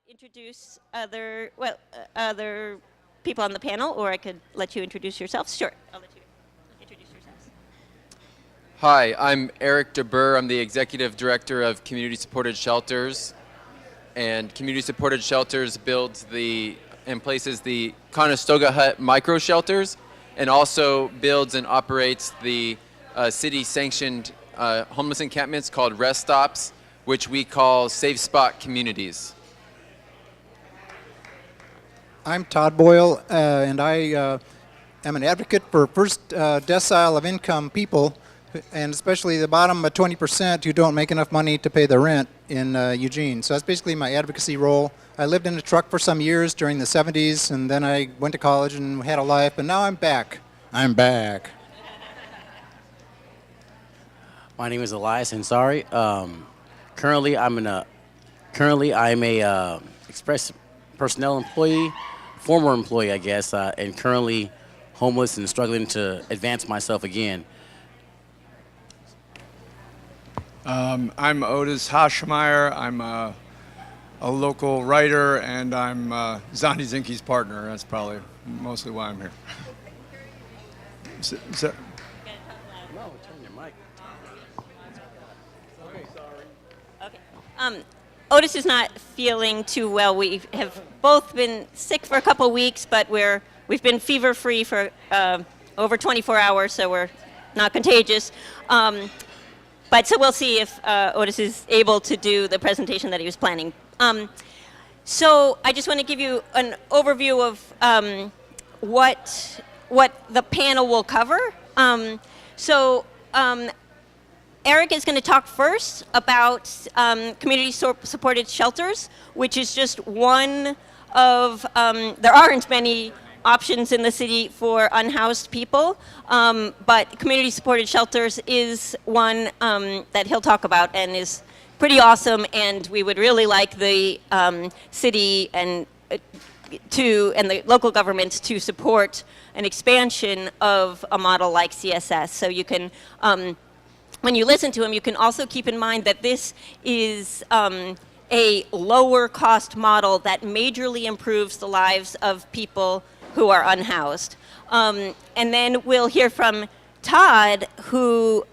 introduce other people on the panel, or I could let you introduce yourselves. Sure, I'll let you introduce yourselves. Hi, I'm Eric DeBurr. I'm the Executive Director of Community Supported Shelters. And Community Supported Shelters builds and places the Conestoga Hut micro shelters, and also builds and operates the city-sanctioned homeless encampments called rest stops, which we call safe spot communities. I'm Todd Boyle, and I am an advocate for first decile of income people, and especially the bottom 20% who don't make enough money to pay the rent in Eugene. So that's basically my advocacy role. I lived in a truck for some years during the 70s, and then I went to college and had a life, but now I'm back. I'm back. My name is Elias Ansari. Currently, I'm a Express personnel employee, former employee, I guess, and currently homeless and struggling to advance myself again. I'm Otis Haschemeyer. I'm a local writer, and I'm Zandi Zinke's partner. That's probably mostly why I'm here. No, turn your mic. Okay. Otis is not feeling too well. We have both been sick for a couple weeks, but we've been fever-free for over 24 hours, so we're not contagious. But so we'll see if Otis is able to do the presentation that he was planning. So I just want to give you an overview of what the panel will cover. Eric is going to talk first about community-supported shelters, which is just one of, there aren't many options in the city for unhoused people, but community-supported shelters is one that he'll talk about and is pretty awesome, and we would really like the city and the local governments to support an expansion of a model like CSS. So you can, when you listen to him, you can also keep in mind that this is a lower cost model that majorly improves the lives of people who are unhoused. And then we'll hear from Todd, who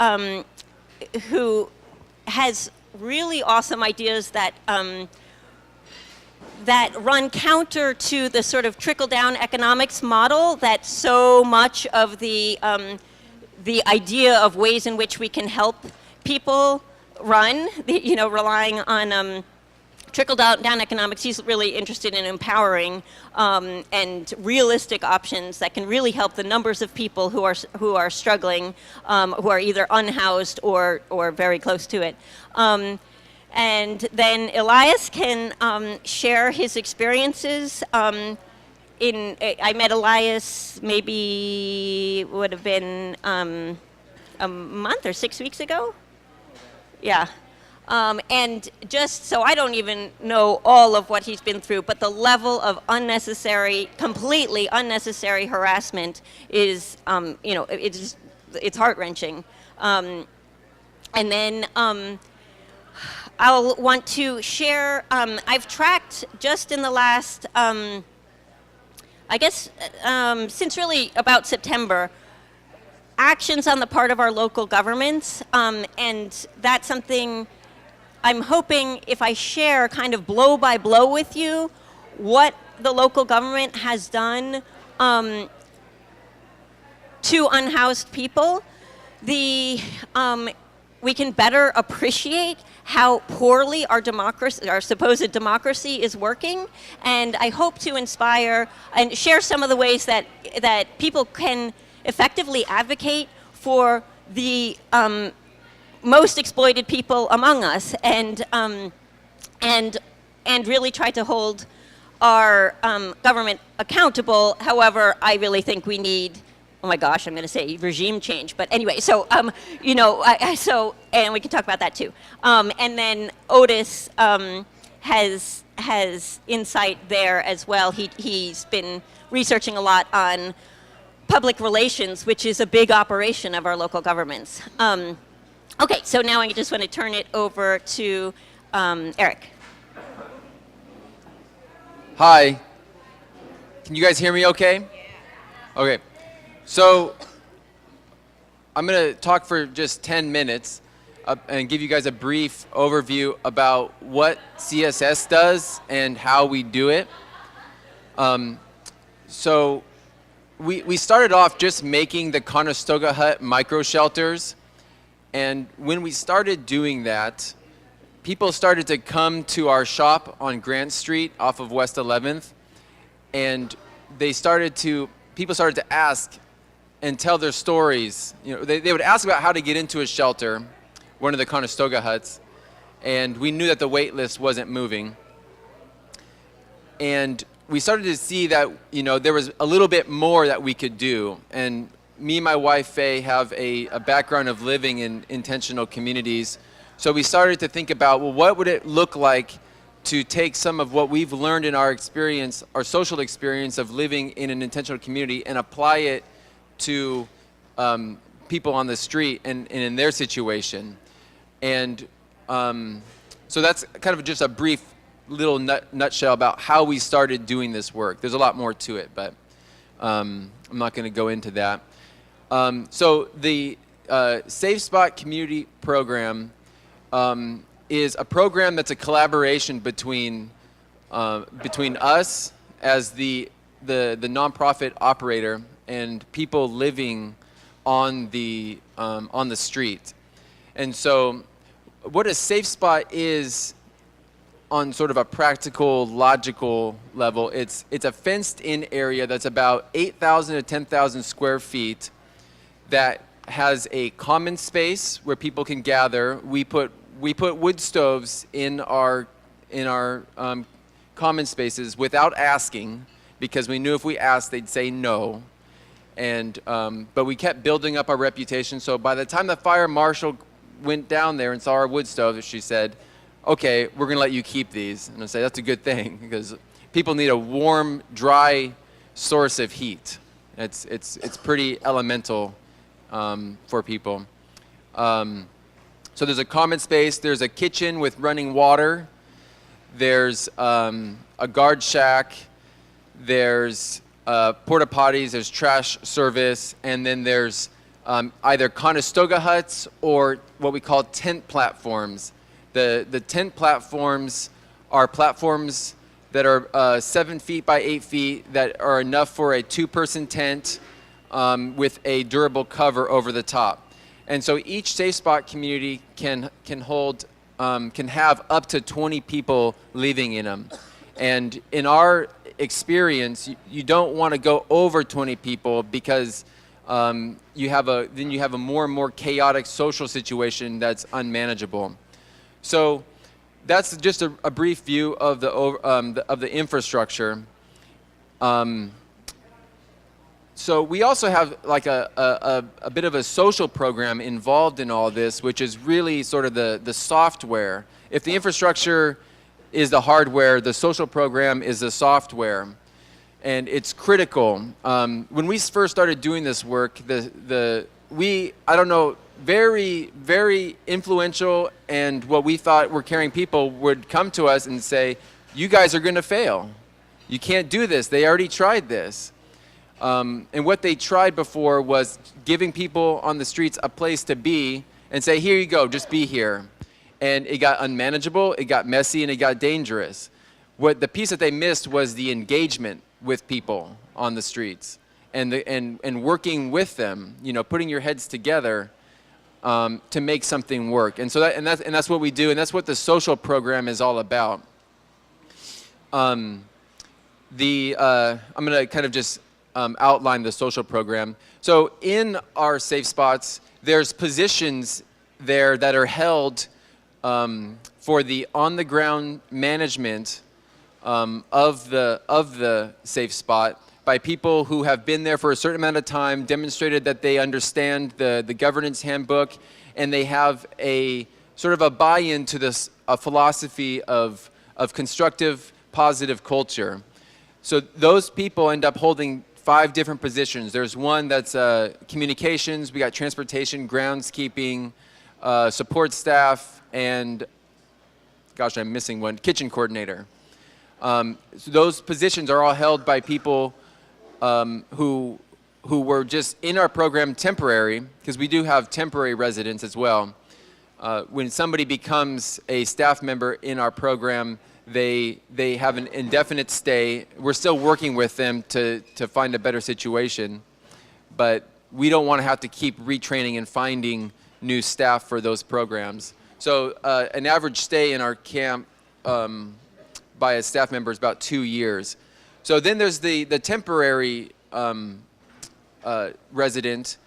has really awesome ideas that run counter to the sort of trickle-down economics model that so much of the idea of ways in which we can help people run, relying on trickle-down economics. He's really interested in empowering and realistic options that can really help the numbers of people who are struggling, who are either unhoused or very close to it. And then Elias can share his experiences. I met Elias maybe would have been a month or 6 weeks ago. Yeah. And just so I don't even know all of what he's been through, but the level of completely unnecessary harassment is, it's heart-wrenching. And then I'll want to share, I've tracked just in the last, since really about September, actions on the part of our local governments, and that's something I'm hoping if I share kind of blow by blow with you what the local government has done to unhoused people, we can better appreciate how poorly our supposed democracy is working, and I hope to inspire and share some of the ways that people can effectively advocate for the most exploited people among us, and really try to hold our government accountable. However, I really think we need, oh my gosh, I'm going to say regime change. But anyway, so and we can talk about that too. And then Otis has insight there as well. He's been researching a lot on public relations, which is a big operation of our local governments. Okay, so now I just want to turn it over to Eric. Hi. Can you guys hear me okay? Yeah. Okay. So I'm going to talk for just 10 minutes and give you guys a brief overview about what CSS does and how we do it. So we started off just making the Conestoga Hut micro shelters. And when we started doing that, people started to come to our shop on Grant Street off of West 11th. And people started to ask and tell their stories. You know, they would ask about how to get into a shelter, one of the Conestoga Huts, and we knew that the wait list wasn't moving. And we started to see that, you know, there was a little bit more that we could do. And me and my wife, Faye, have a background of living in intentional communities. So we started to think about, well, what would it look like to take some of what we've learned in our experience, our social experience of living in an intentional community, and apply it to people on the street and in their situation. And so that's kind of just a brief little nutshell about how we started doing this work. There's a lot more to it, but I'm not going to go into that. So the Safe Spot Community Program is a program that's a collaboration between us as the nonprofit operator and people living on the street. And so what a safe spot is on sort of a practical, logical level, it's a fenced-in area that's about 8,000 to 10,000 square feet that has a common space where people can gather. We put wood stoves in our common spaces without asking, because we knew if we asked, they'd say no. And but we kept building up our reputation. So by the time the fire marshal went down there and saw our wood stoves, she said, "Okay, we're going to let you keep these." And I say that's a good thing, because people need a warm, dry source of heat. It's pretty elemental for people. So there's a common space. There's a kitchen with running water. There's a guard shack. There's porta potties. There's trash service, and then there's either Conestoga huts or what we call tent platforms. The tent platforms are platforms that are 7 feet by 8 feet that are enough for a 2-person tent with a durable cover over the top. And so each safe spot community can have up to 20 people living in them. And in our experience, you don't want to go over 20 people, because then you have a more and more chaotic social situation that's unmanageable. So that's just a brief view of the infrastructure. So we also have like a bit of a social program involved in all this, which is really sort of the software. If the infrastructure is the hardware, the social program is the software, and it's critical. When we first started doing this work, very, very influential and what we thought were caring people would come to us and say, "You guys are going to fail. You can't do this. They already tried this." And what they tried before was giving people on the streets a place to be and say, "Here you go, just be here." And it got unmanageable, it got messy, and it got dangerous. What the piece that they missed was the engagement with people on the streets and working with them, you know, putting your heads together to make something work. And so that's what we do, and that's what the social program is all about. I'm going to kind of just outline the social program. So in our safe spots, there's positions there that are held for the on-the-ground management of the safe spot by people who have been there for a certain amount of time, demonstrated that they understand the governance handbook, and they have a sort of a buy-in to this philosophy of constructive, positive culture. So those people end up holding 5 different positions. There's one that's communications, we got transportation, groundskeeping, support staff, and, gosh, I'm missing one, kitchen coordinator. So those positions are all held by people who were just in our program temporary, because we do have temporary residents as well. When somebody becomes a staff member in our program, they have an indefinite stay. We're still working with them to find a better situation, but we don't want to have to keep retraining and finding new staff for those programs. So an average stay in our camp by a staff member is about 2 years. So then there's the temporary resident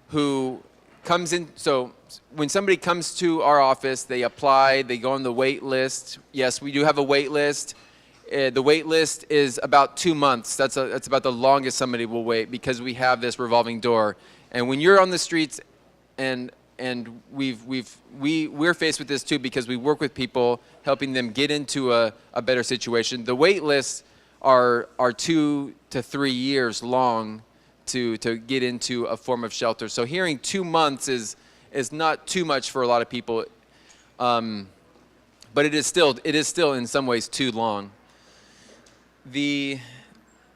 who comes in. So when somebody comes to our office, they apply, they go on the wait list. Yes, we do have a wait list. The wait list is about 2 months. That's about the longest somebody will wait, because we have this revolving door. And when you're on the streets, and we're faced with this too, because we work with people, helping them get into a better situation. The wait lists are 2 to 3 years long to get into a form of shelter. So hearing 2 months is not too much for a lot of people, but it is still in some ways too long.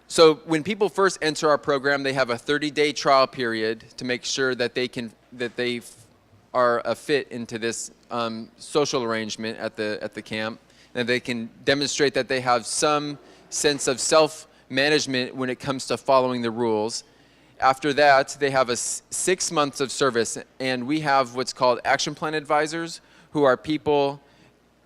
So when people first enter our program, they have a 30-day trial period to make sure that they are a fit into this social arrangement at the camp, and they can demonstrate that they have some sense of self-management when it comes to following the rules. After that, they have 6 months of service, and we have what's called action plan advisors, who are people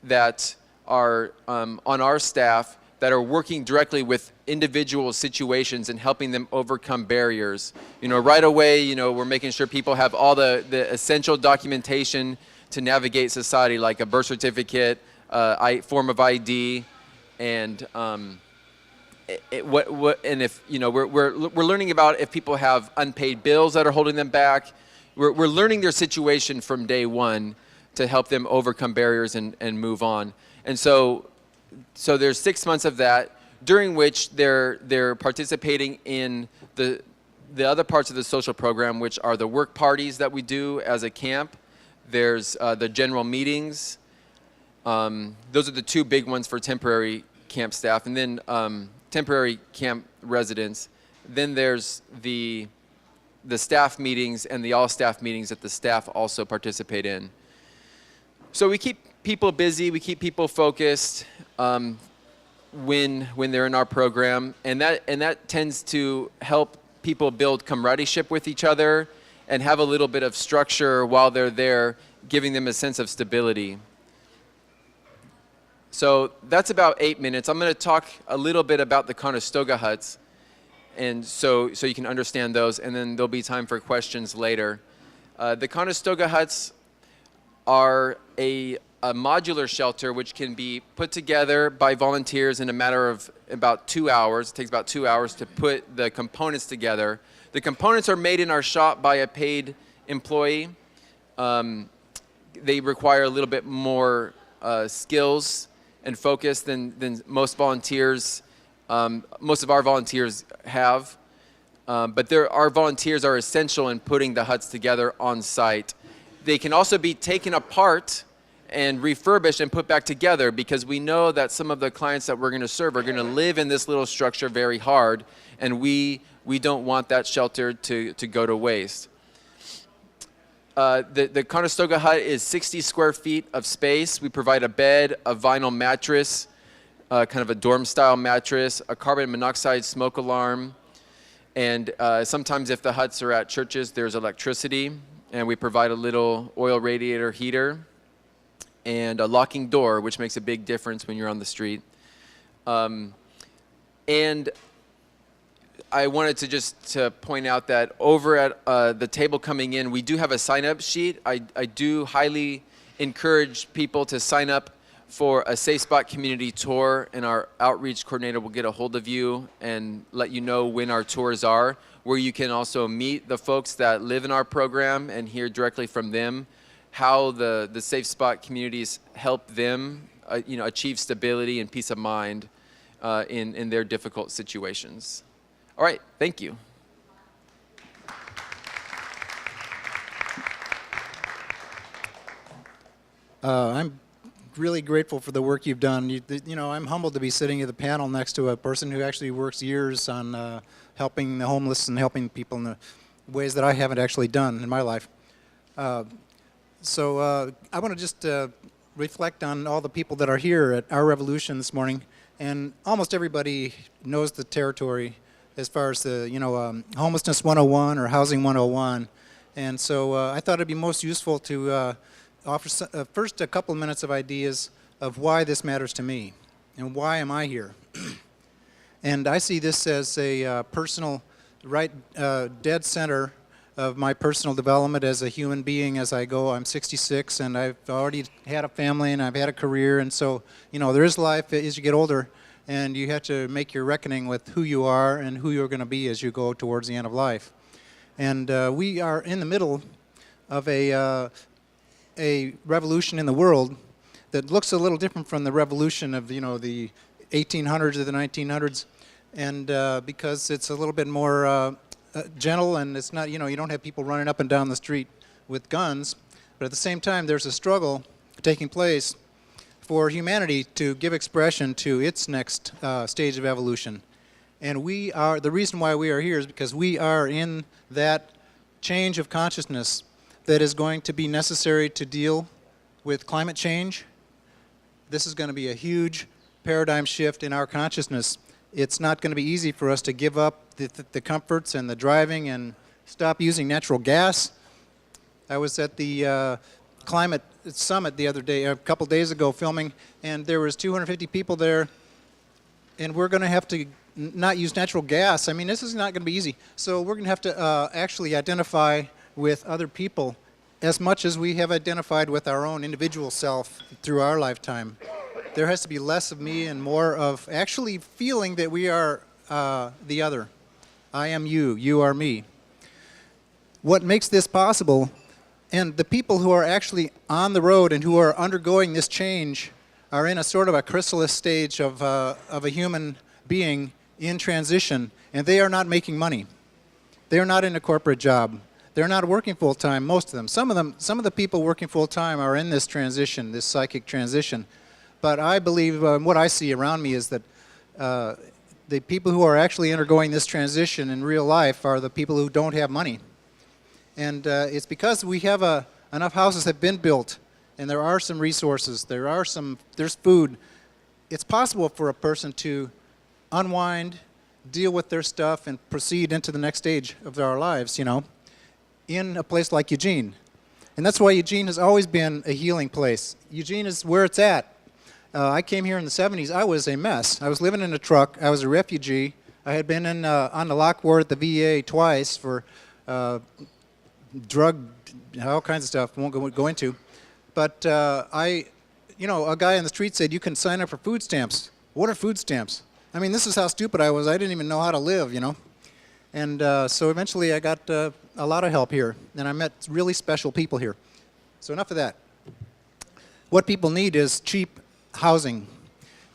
that are on our staff that are working directly with individual situations and helping them overcome barriers. Right away, we're making sure people have all the essential documentation to navigate society, like a birth certificate, form of ID, and if we're learning about if people have unpaid bills that are holding them back. We're learning their situation from day one to help them overcome barriers and move on. And so there's 6 months of that, during which they're participating in the other parts of the social program, which are the work parties that we do as a camp. There's the general meetings. Those are the two big ones for temporary camp staff, and then temporary camp residents. Then there's the staff meetings and the all-staff meetings that the staff also participate in. So we keep people busy, we keep people focused when they're in our program, and that tends to help people build camaraderie with each other and have a little bit of structure while they're there, giving them a sense of stability. So that's about 8 minutes. I'm going to talk a little bit about the Conestoga Huts, and so you can understand those, and then there'll be time for questions later. The Conestoga Huts are a modular shelter which can be put together by volunteers in a matter of about 2 hours. It takes about 2 hours to put the components together. The components are made in our shop by a paid employee. They require a little bit more skills and focus than most volunteers, most of our volunteers have. But our volunteers are essential in putting the huts together on site. They can also be taken apart and refurbished and put back together, because we know that some of the clients that we're going to serve are going to live in this little structure very hard, and we don't want that shelter to go to waste. The Conestoga Hut is 60 square feet of space. We provide a bed, a vinyl mattress, kind of a dorm-style mattress, a carbon monoxide smoke alarm, and sometimes if the huts are at churches, there's electricity, and we provide a little oil radiator heater and a locking door, which makes a big difference when you're on the street. And I wanted to point out that over at the table coming in, we do have a sign-up sheet. I do highly encourage people to sign up for a Safe Spot community tour, and our outreach coordinator will get a hold of you and let you know when our tours are, where you can also meet the folks that live in our program and hear directly from them how the Safe Spot communities help them achieve stability and peace of mind in their difficult situations. All right, thank you. I'm really grateful for the work you've done. You know, I'm humbled to be sitting at the panel next to a person who actually works years on helping the homeless and helping people in the ways that I haven't actually done in my life. So I want to just reflect on all the people that are here at our revolution this morning, and almost everybody knows the territory as far as the, you know, Homelessness 101 or Housing 101. And so I thought it'd be most useful to offer first a couple of minutes of ideas of why this matters to me and why am I here. And I see this as a personal, dead center of my personal development as a human being as I go. I'm 66 and I've already had a family and I've had a career, and so, you know, there is life as you get older, and you have to make your reckoning with who you are and who you're going to be as you go towards the end of life. And we are in the middle of a revolution in the world that looks a little different from the revolution of, you know, the 1800s or the 1900s, and because it's a little bit more gentle, and it's not, you know, you don't have people running up and down the street with guns, but at the same time there's a struggle taking place for humanity to give expression to its next stage of evolution. And we are, the reason why we are here is because we are in that change of consciousness that is going to be necessary to deal with climate change. This is going to be a huge paradigm shift in our consciousness. It's not going to be easy for us to give up the comforts and the driving and stop using natural gas. I was at the climate summit the other day, a couple days ago, filming, and there was 250 people there, and we're going to have to not use natural gas. I mean, this is not going to be easy. So we're going to have to actually identify with other people as much as we have identified with our own individual self through our lifetime. There has to be less of me and more of actually feeling that we are the other. I am you, you are me. What makes this possible, and the people who are actually on the road and who are undergoing this change are in a sort of a chrysalis stage of a human being in transition, and they are not making money. They are not in a corporate job. They're not working full-time, most of them. Some of the people working full-time are in this transition, this psychic transition. But I believe what I see around me is that the people who are actually undergoing this transition in real life are the people who don't have money. And it's because we have enough houses have been built, and there are some resources, there's food. It's possible for a person to unwind, deal with their stuff, and proceed into the next stage of their lives, you know, in a place like Eugene. And that's why Eugene has always been a healing place. Eugene is where it's at. I came here in the 70s. I was a mess. I was living in a truck. I was a refugee. I had been on the lock ward at the VA twice for drug, all kinds of stuff. I won't go into. But you know, a guy on the street said, "You can sign up for food stamps." What are food stamps? I mean, this is how stupid I was. I didn't even know how to live, you know. And so eventually I got a lot of help here, and I met really special people here. So enough of that. What people need is cheap housing.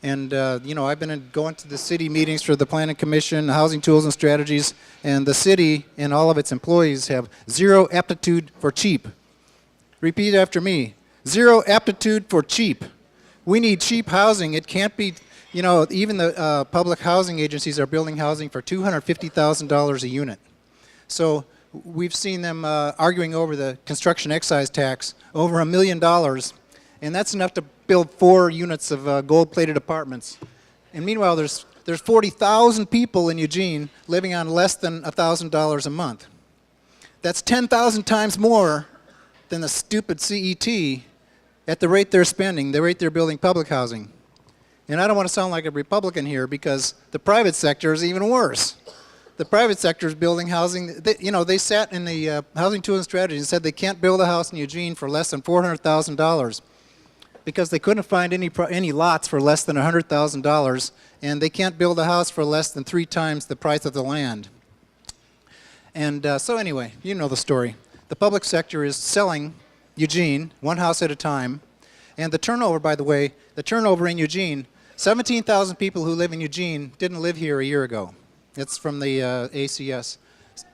And you know, I've been going to the city meetings for the Planning Commission, Housing Tools and Strategies, and the city and all of its employees have zero aptitude for cheap. Repeat after me. Zero aptitude for cheap. We need cheap housing. It can't be, you know, even the public housing agencies are building housing for $250,000 a unit. So we've seen them arguing over the construction excise tax, over $1 million, and that's enough to build 4 units of gold-plated apartments. And meanwhile, there's 40,000 people in Eugene living on less than $1,000 a month. That's 10,000 times more than the stupid CET at the rate they're spending, the rate they're building public housing. And I don't want to sound like a Republican here, because the private sector is even worse. The private sector is building housing. You know, they sat in the Housing Tools and Strategies and said they can't build a house in Eugene for less than $400,000 because they couldn't find any lots for less than $100,000, and they can't build a house for less than 3 times the price of the land. And so anyway, you know the story. The public sector is selling Eugene one house at a time. And the turnover, by the way, the turnover in Eugene, 17,000 people who live in Eugene didn't live here a year ago. It's from the ACS.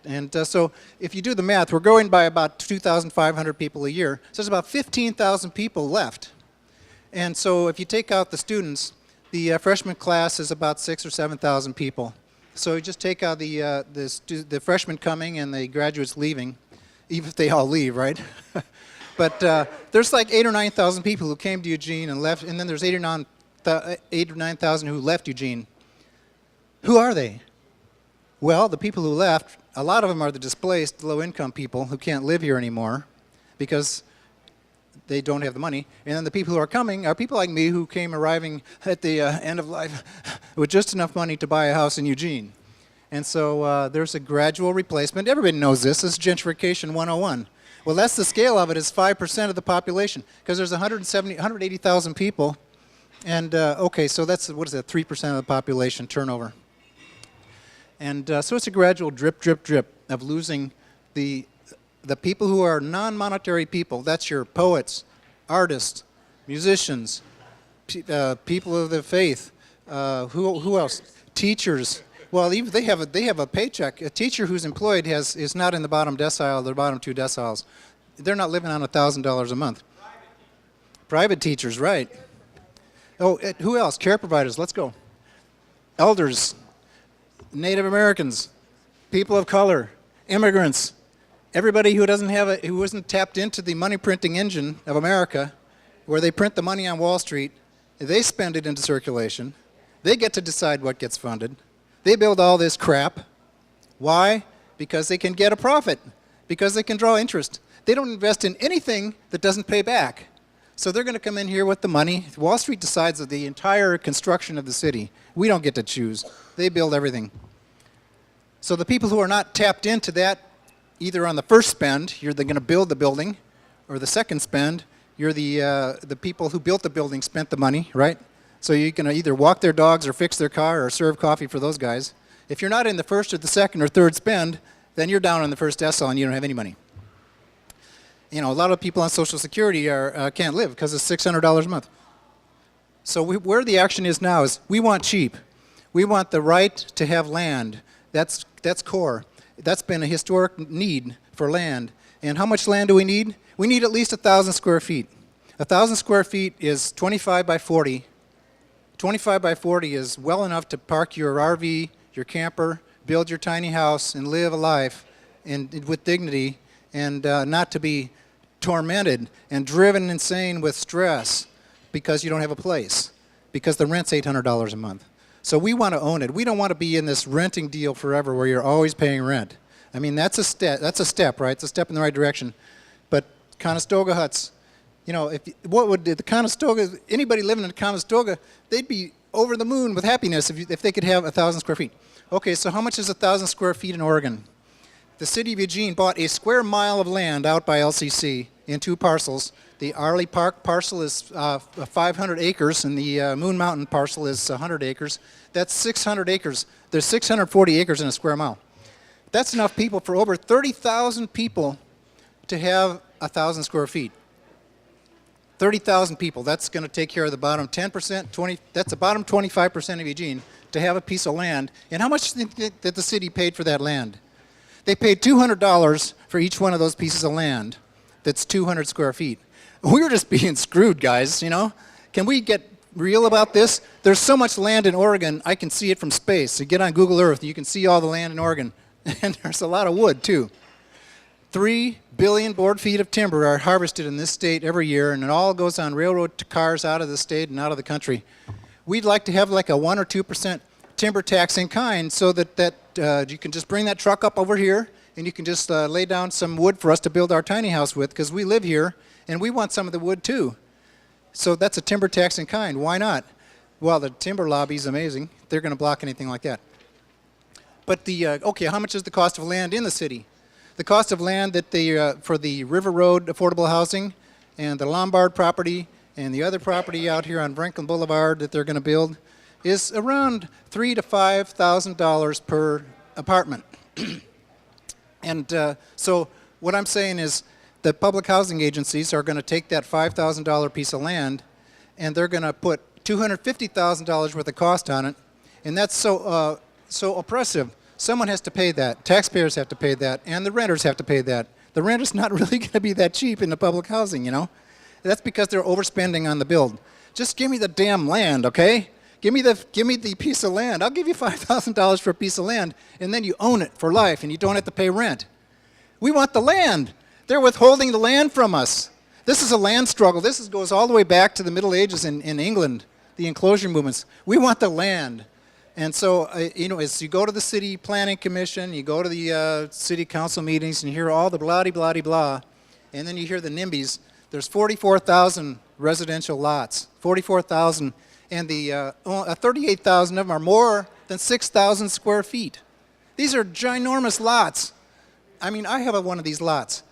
And so if you do the math, we're growing by about 2,500 people a year. So there's about 15,000 people left. And so if you take out the students, the freshman class is about 6,000 or 7,000 people. So you just take out the freshmen coming and the graduates leaving, even if they all leave, right? But there's like 8,000 or 9,000 people who came to Eugene and left, and then there's 8 or 9,000 who left Eugene. Who are they? Well, the people who left, a lot of them are the displaced, low-income people who can't live here anymore because they don't have the money. And then the people who are coming are people like me who came arriving at the end of life with just enough money to buy a house in Eugene. And so there's a gradual replacement. Everybody knows this. This is gentrification 101. Well, that's the scale of it, is 5% of the population, because there's 180,000 people. And, okay, so that's, what is that, 3% of the population turnover. And so it's a gradual drip, drip, drip of losing the people who are non-monetary people. That's your poets, artists, musicians, people of the faith. Who else? Teachers. Well, even they have a paycheck. A teacher who's employed is not in the bottom decile. They're bottom 2 deciles. They're not living on $1,000 a month. Private teachers, right? Oh, who else? Care providers. Let's go. Elders, Native Americans, people of color, immigrants. Everybody who who isn't tapped into the money printing engine of America, where they print the money on Wall Street, they spend it into circulation. They get to decide what gets funded. They build all this crap. Why? Because they can get a profit. Because they can draw interest. They don't invest in anything that doesn't pay back. So they're going to come in here with the money. Wall Street decides the entire construction of the city. We don't get to choose. They build everything. So the people who are not tapped into that, either on the first spend, they're going to build the building, or the second spend, you're the people who built the building spent the money, right? So you can either walk their dogs or fix their car or serve coffee for those guys. If you're not in the first or the second or third spend, then you're down in the first decile and you don't have any money. You know, a lot of people on Social Security can't live because it's $600 a month. So where the action is now is we want cheap. We want the right to have land. That's core. That's been a historic need for land. And how much land do we need? We need at least 1,000 square feet. 1,000 square feet is 25 by 40. 25 by 40 is well enough to park your RV, your camper, build your tiny house, and live a life with dignity, and not to be tormented and driven insane with stress because you don't have a place, because the rent's $800 a month. So we want to own it. We don't want to be in this renting deal forever where you're always paying rent. I mean, that's a step, right? It's a step in the right direction. But Conestoga Huts, you know, what would the Conestoga, anybody living in Conestoga, they'd be over the moon with happiness if they could have 1,000 square feet. Okay, so how much is 1,000 square feet in Oregon? The city of Eugene bought a square mile of land out by LCC in 2 parcels. The Arley Park parcel is 500 acres, and the Moon Mountain parcel is 100 acres. That's 600 acres. There's 640 acres in a square mile. That's enough people for over 30,000 people to have 1,000 square feet. 30,000 people. That's going to take care of the bottom 10%, that's the bottom 25% of Eugene to have a piece of land. And how much did the city paid for that land? They paid $200 for each one of those pieces of land. That's 200 square feet. We were just being screwed, guys, you know? Can we get real about this? There's so much land in Oregon, I can see it from space. You get on Google Earth, you can see all the land in Oregon. And there's a lot of wood, too. 3 billion board feet of timber are harvested in this state every year, and it all goes on railroad cars out of the state and out of the country. We'd like to have like a 1 or 2% timber tax in kind so that you can just bring that truck up over here and you can just lay down some wood for us to build our tiny house with, because we live here and we want some of the wood too. So that's a timber tax in kind. Why not? Well, the timber lobby is amazing. They're going to block anything like that. But okay, how much is the cost of land in the city? The cost of land that for the River Road affordable housing and the Lombard property and the other property out here on Franklin Boulevard that they're going to build is around $3,000 to $5,000 per apartment. And so what I'm saying is the public housing agencies are going to take that $5,000 piece of land and they're going to put $250,000 worth of cost on it, and that's so oppressive. Someone has to pay that. Taxpayers have to pay that, and the renters have to pay that. The rent is not really going to be that cheap in the public housing, you know. That's because they're overspending on the build. Just give me the damn land, okay? Give me the piece of land. I'll give you $5,000 for a piece of land, and then you own it for life, and you don't have to pay rent. We want the land. They're withholding the land from us. This is a land struggle. This goes all the way back to the Middle Ages in England, the enclosure movements. We want the land. And so, as you go to the city planning commission, you go to the city council meetings, and you hear all the blah-de-blah-de-blah, and then you hear the NIMBYs. There's 44,000 residential lots, 44,000, and the 38,000 of them are more than 6,000 square feet. These are ginormous lots. I mean, I have one of these lots.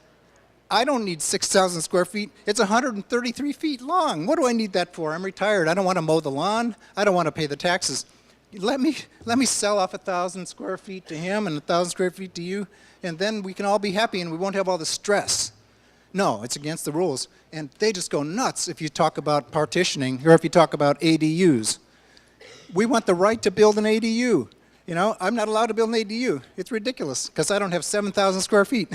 I don't need 6,000 square feet. It's 133 feet long. What do I need that for? I'm retired. I don't want to mow the lawn. I don't want to pay the taxes. Let me sell off 1,000 square feet to him and 1,000 square feet to you, and then we can all be happy and we won't have all the stress. No, it's against the rules. And they just go nuts if you talk about partitioning or if you talk about ADUs. We want the right to build an ADU. I'm not allowed to build an ADU. It's ridiculous because I don't have 7,000 square feet.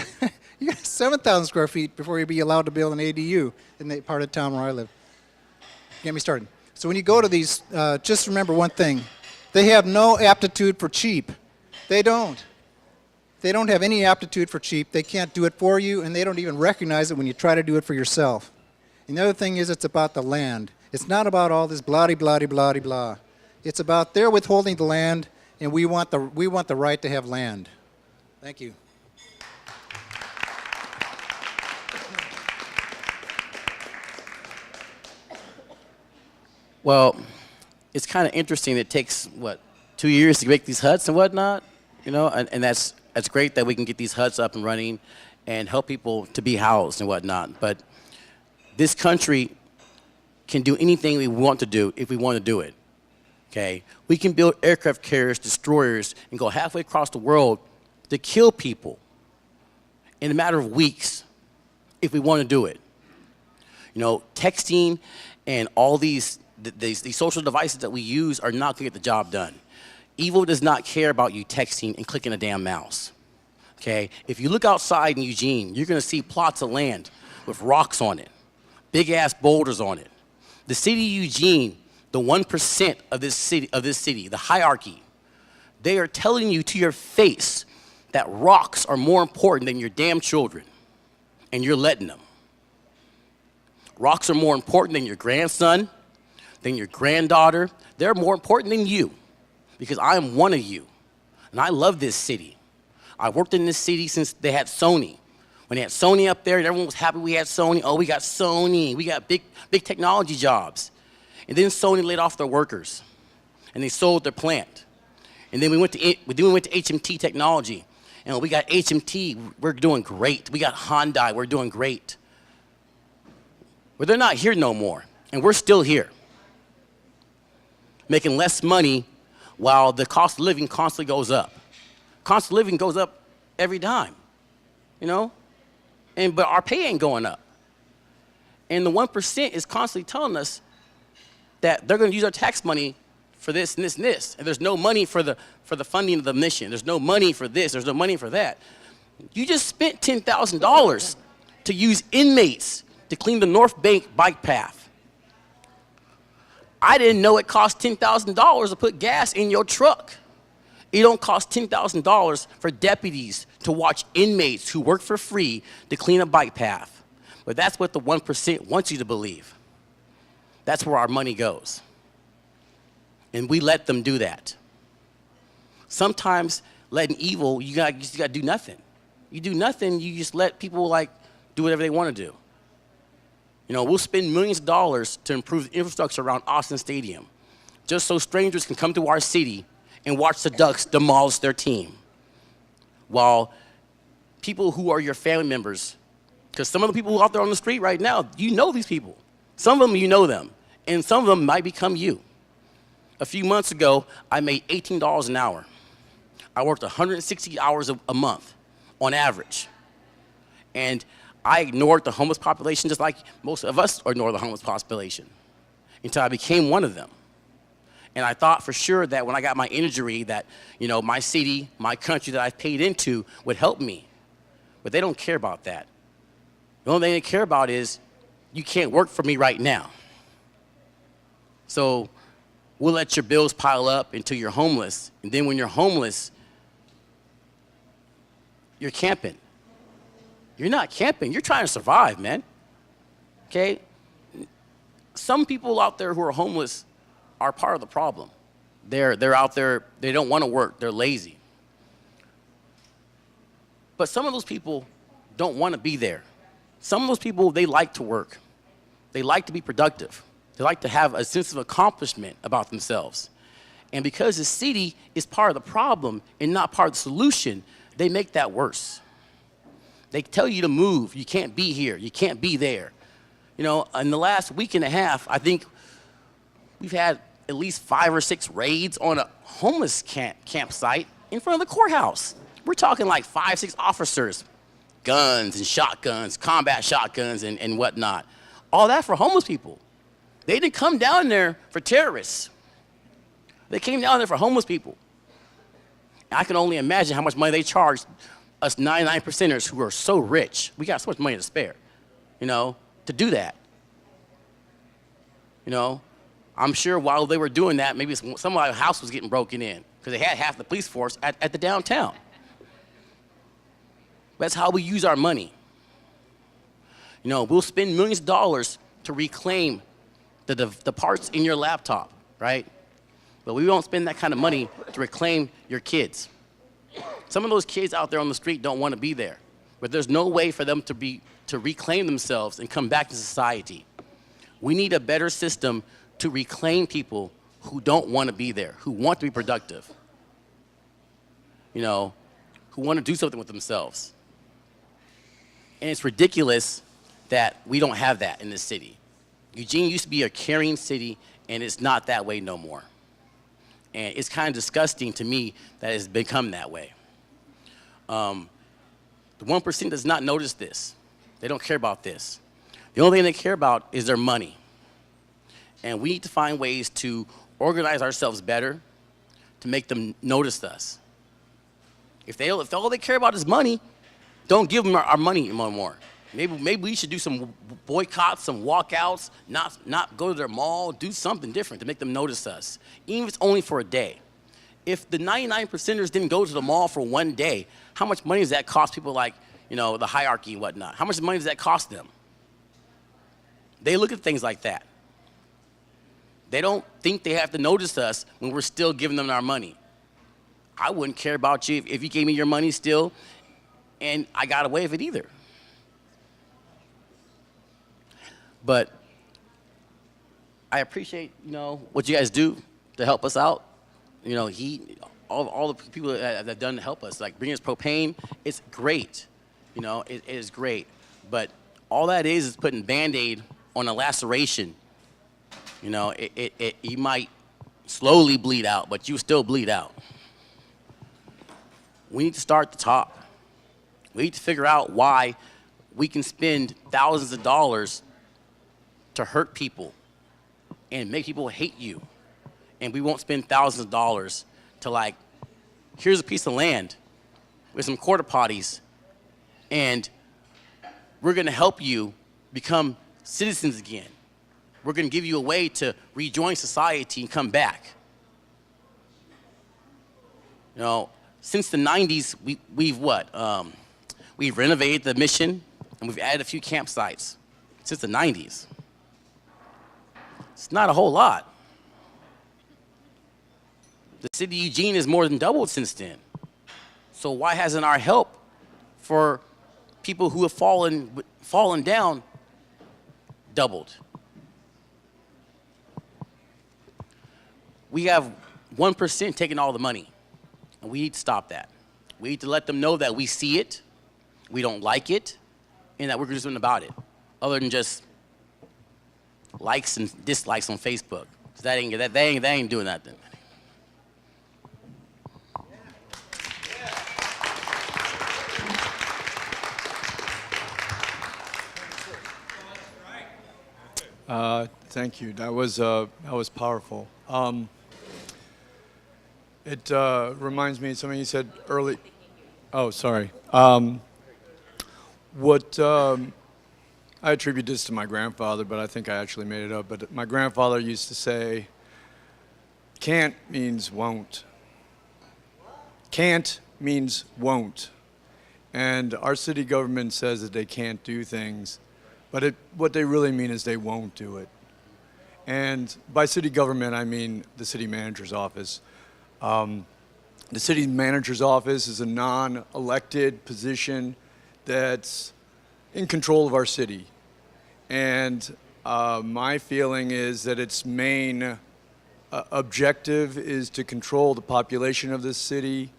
You got 7,000 square feet before you'd be allowed to build an ADU in the part of town where I live. Get me started. So when you go to these, just remember one thing. They have no aptitude for cheap. They don't. They don't have any aptitude for cheap. They can't do it for you, and they don't even recognize it when you try to do it for yourself. And the other thing is it's about the land. It's not about all this blah-de-blah-de-blah-de-blah. It's about they're withholding the land, and we want the right to have land. Thank you. Well, it's kind of interesting. It takes, 2 years to make these huts and whatnot, and that's great that we can get these huts up and running and help people to be housed and whatnot. But this country can do anything we want to do if we want to do it, okay? We can build aircraft carriers, destroyers, and go halfway across the world to kill people in a matter of weeks if we want to do it. Texting and all these social devices that we use are not going to get the job done. Evil does not care about you texting and clicking a damn mouse, okay? If you look outside in Eugene, you're going to see plots of land with rocks on it, big-ass boulders on it. The city of Eugene, the 1% of this city, the hierarchy, they are telling you to your face that rocks are more important than your damn children, and you're letting them. Rocks are more important than your grandson, than your granddaughter. They're more important than you. Because I am one of you, and I love this city. I worked in this city since they had Sony. When they had Sony up there, everyone was happy we had Sony. Oh, we got Sony. We got big technology jobs. And then Sony laid off their workers, and they sold their plant. And then we went to HMT Technology, and we got HMT. We're doing great. We got Hyundai. We're doing great. But they're not here no more, and we're still here, making less money while the cost of living constantly goes up. Cost of living goes up every time, but our pay ain't going up. And the 1% is constantly telling us that they're going to use our tax money for this and this and this, and there's no money for the funding of the mission. There's no money for this. There's no money for that. You just spent $10,000 to use inmates to clean the North Bank bike path. I didn't know it cost $10,000 to put gas in your truck. It don't cost $10,000 for deputies to watch inmates who work for free to clean a bike path. But that's what the 1% wants you to believe. That's where our money goes. And we let them do that. Sometimes letting evil, you just got to do nothing. You do nothing, you just let people do whatever they want to do. We'll spend millions of dollars to improve the infrastructure around Austin Stadium, just so strangers can come to our city and watch the Ducks demolish their team. While people who are your family members, because some of the people out there on the street right now, you know these people. Some of them, you know them, and some of them might become you. A few months ago, I made $18 an hour. I worked 160 hours a month on average. And I ignored the homeless population just like most of us ignore the homeless population until I became one of them. And I thought for sure that when I got my injury that, my city, my country that I've paid into would help me. But they don't care about that. The only thing they care about is you can't work for me right now. So we'll let your bills pile up until you're homeless. And then when you're homeless, you're camping. You're not camping. You're trying to survive, man. Okay? Some people out there who are homeless are part of the problem. They're out there, they don't want to work, they're lazy. But some of those people don't want to be there. Some of those people, they like to work. They like to be productive. They like to have a sense of accomplishment about themselves. And because the city is part of the problem and not part of the solution, they make that worse. They tell you to move. You can't be here. You can't be there. You know, in the last week and a half, I think we've had at least 5 or 6 raids on a homeless campsite in front of the courthouse. We're talking like 5, 6 officers, guns and shotguns, combat shotguns and whatnot. All that for homeless people. They didn't come down there for terrorists. They came down there for homeless people. And I can only imagine how much money they charged us 99%ers who are so rich. We got so much money to spare, you know, to do that. You know, I'm sure while they were doing that, maybe some of our house was getting broken in because they had half the police force at the downtown. That's how we use our money. You know, we'll spend millions of dollars to reclaim the parts in your laptop, right? But we won't spend that kind of money to reclaim your kids. Some of those kids out there on the street don't want to be there, but there's no way for them to reclaim themselves and come back to society. We need a better system to reclaim people who don't want to be there, who want to be productive, you know, who want to do something with themselves. And it's ridiculous that we don't have that in this city. Eugene used to be a caring city, and it's not that way no more. And it's kind of disgusting to me that it's become that way. The 1% does not notice this. They don't care about this. The only thing they care about is their money. And we need to find ways to organize ourselves better to make them notice us. If all they care about is money, don't give them our money anymore. Maybe we should do some boycotts, some walkouts, not go to their mall, do something different to make them notice us, even if it's only for a day. If the 99%ers didn't go to the mall for one day, how much money does that cost people like, you know, the hierarchy and whatnot? How much money does that cost them? They look at things like that. They don't think they have to notice us when we're still giving them our money. I wouldn't care about you if you gave me your money still and I got away with it either. But I appreciate, you know, what you guys do to help us out. You know, all the people that have done to help us, like bringing us propane, it's great. You know, it is great. But all that is putting Band-Aid on a laceration. You know, you might slowly bleed out, but you still bleed out. We need to start at the top. We need to figure out why we can spend thousands of dollars to hurt people and make people hate you. And we won't spend thousands of dollars to, like, here's a piece of land with some quarter potties, and we're gonna help you become citizens again. We're gonna give you a way to rejoin society and come back. You know, since the 90s, we've renovated the mission and we've added a few campsites since the 90s. It's not a whole lot. The city of Eugene has more than doubled since then. So why hasn't our help for people who have fallen down doubled? We have 1% taking all the money, and we need to stop that. We need to let them know that we see it, we don't like it, and that we're going to do something about it, other than just likes and dislikes on Facebook. That ain't doing nothing. Thank you. That was powerful. It reminds me of something you said early. Oh, sorry. I attribute this to my grandfather, but I think I actually made it up. But my grandfather used to say, can't means won't. Can't means won't. And our city government says that they can't do things, but what they really mean is they won't do it. And by city government, I mean the city manager's office. The city manager's office is a non-elected position that's in control of our city. And my feeling is that its main objective is to control the population of this city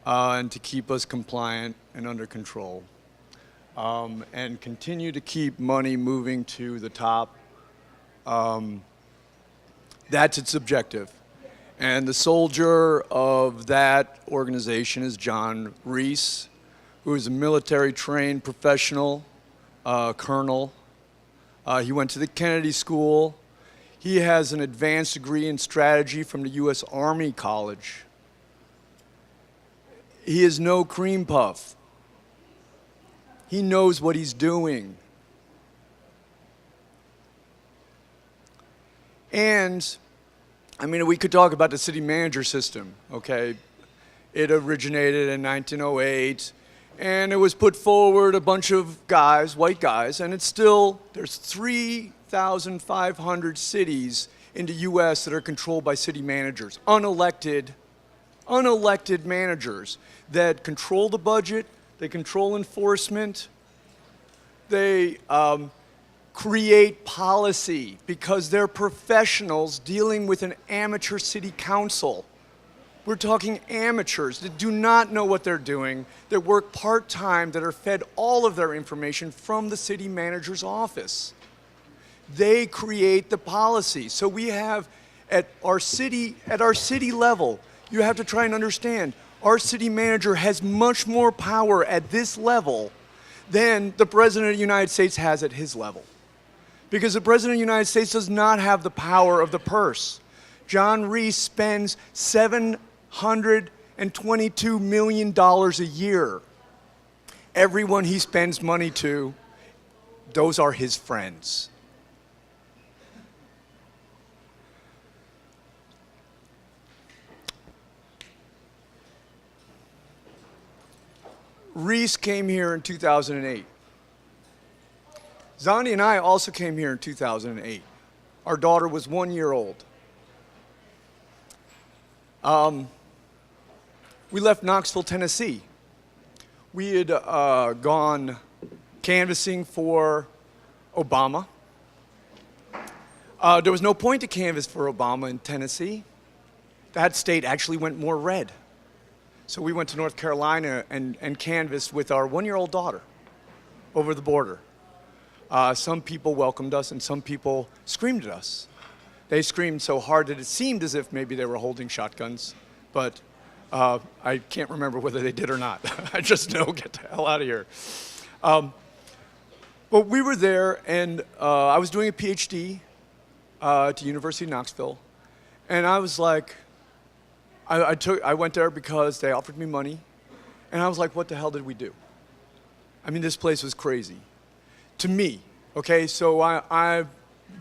and to keep us compliant and under control. And continue to keep money moving to the top. That's its objective. And the soldier of that organization is John Reese, who is a military-trained professional colonel. He went to the Kennedy School. He has an advanced degree in strategy from the U.S. Army College. He is no cream puff. He knows what he's doing. And, I mean, we could talk about the city manager system, okay? It originated in 1908, and it was put forward a bunch of guys, white guys, and it's still, there's 3,500 cities in the U.S. that are controlled by city managers, unelected managers that control the budget, they control enforcement, they create policy because they're professionals dealing with an amateur city council. We're talking amateurs that do not know what they're doing, that work part-time, that are fed all of their information from the city manager's office. They create the policy. So we have at our city level, you have to try and understand, our city manager has much more power at this level than the President of the United States has at his level. Because the President of the United States does not have the power of the purse. John Reese spends $722 million a year. Everyone he spends money to, those are his friends. Reese came here in 2008. Zondy and I also came here in 2008. Our daughter was 1 year old. We left Knoxville, Tennessee. We had gone canvassing for Obama. There was no point to canvass for Obama in Tennessee. That state actually went more red. So we went to North Carolina and canvassed with our 1 year old daughter over the border. Some people welcomed us and some people screamed at us. They screamed so hard that it seemed as if maybe they were holding shotguns, but I can't remember whether they did or not. I just know, get the hell out of here. But we were there, and I was doing a PhD at the University of Knoxville, and I was like, I went there because they offered me money, and I was like, what the hell did we do? I mean, this place was crazy. To me, okay, so I've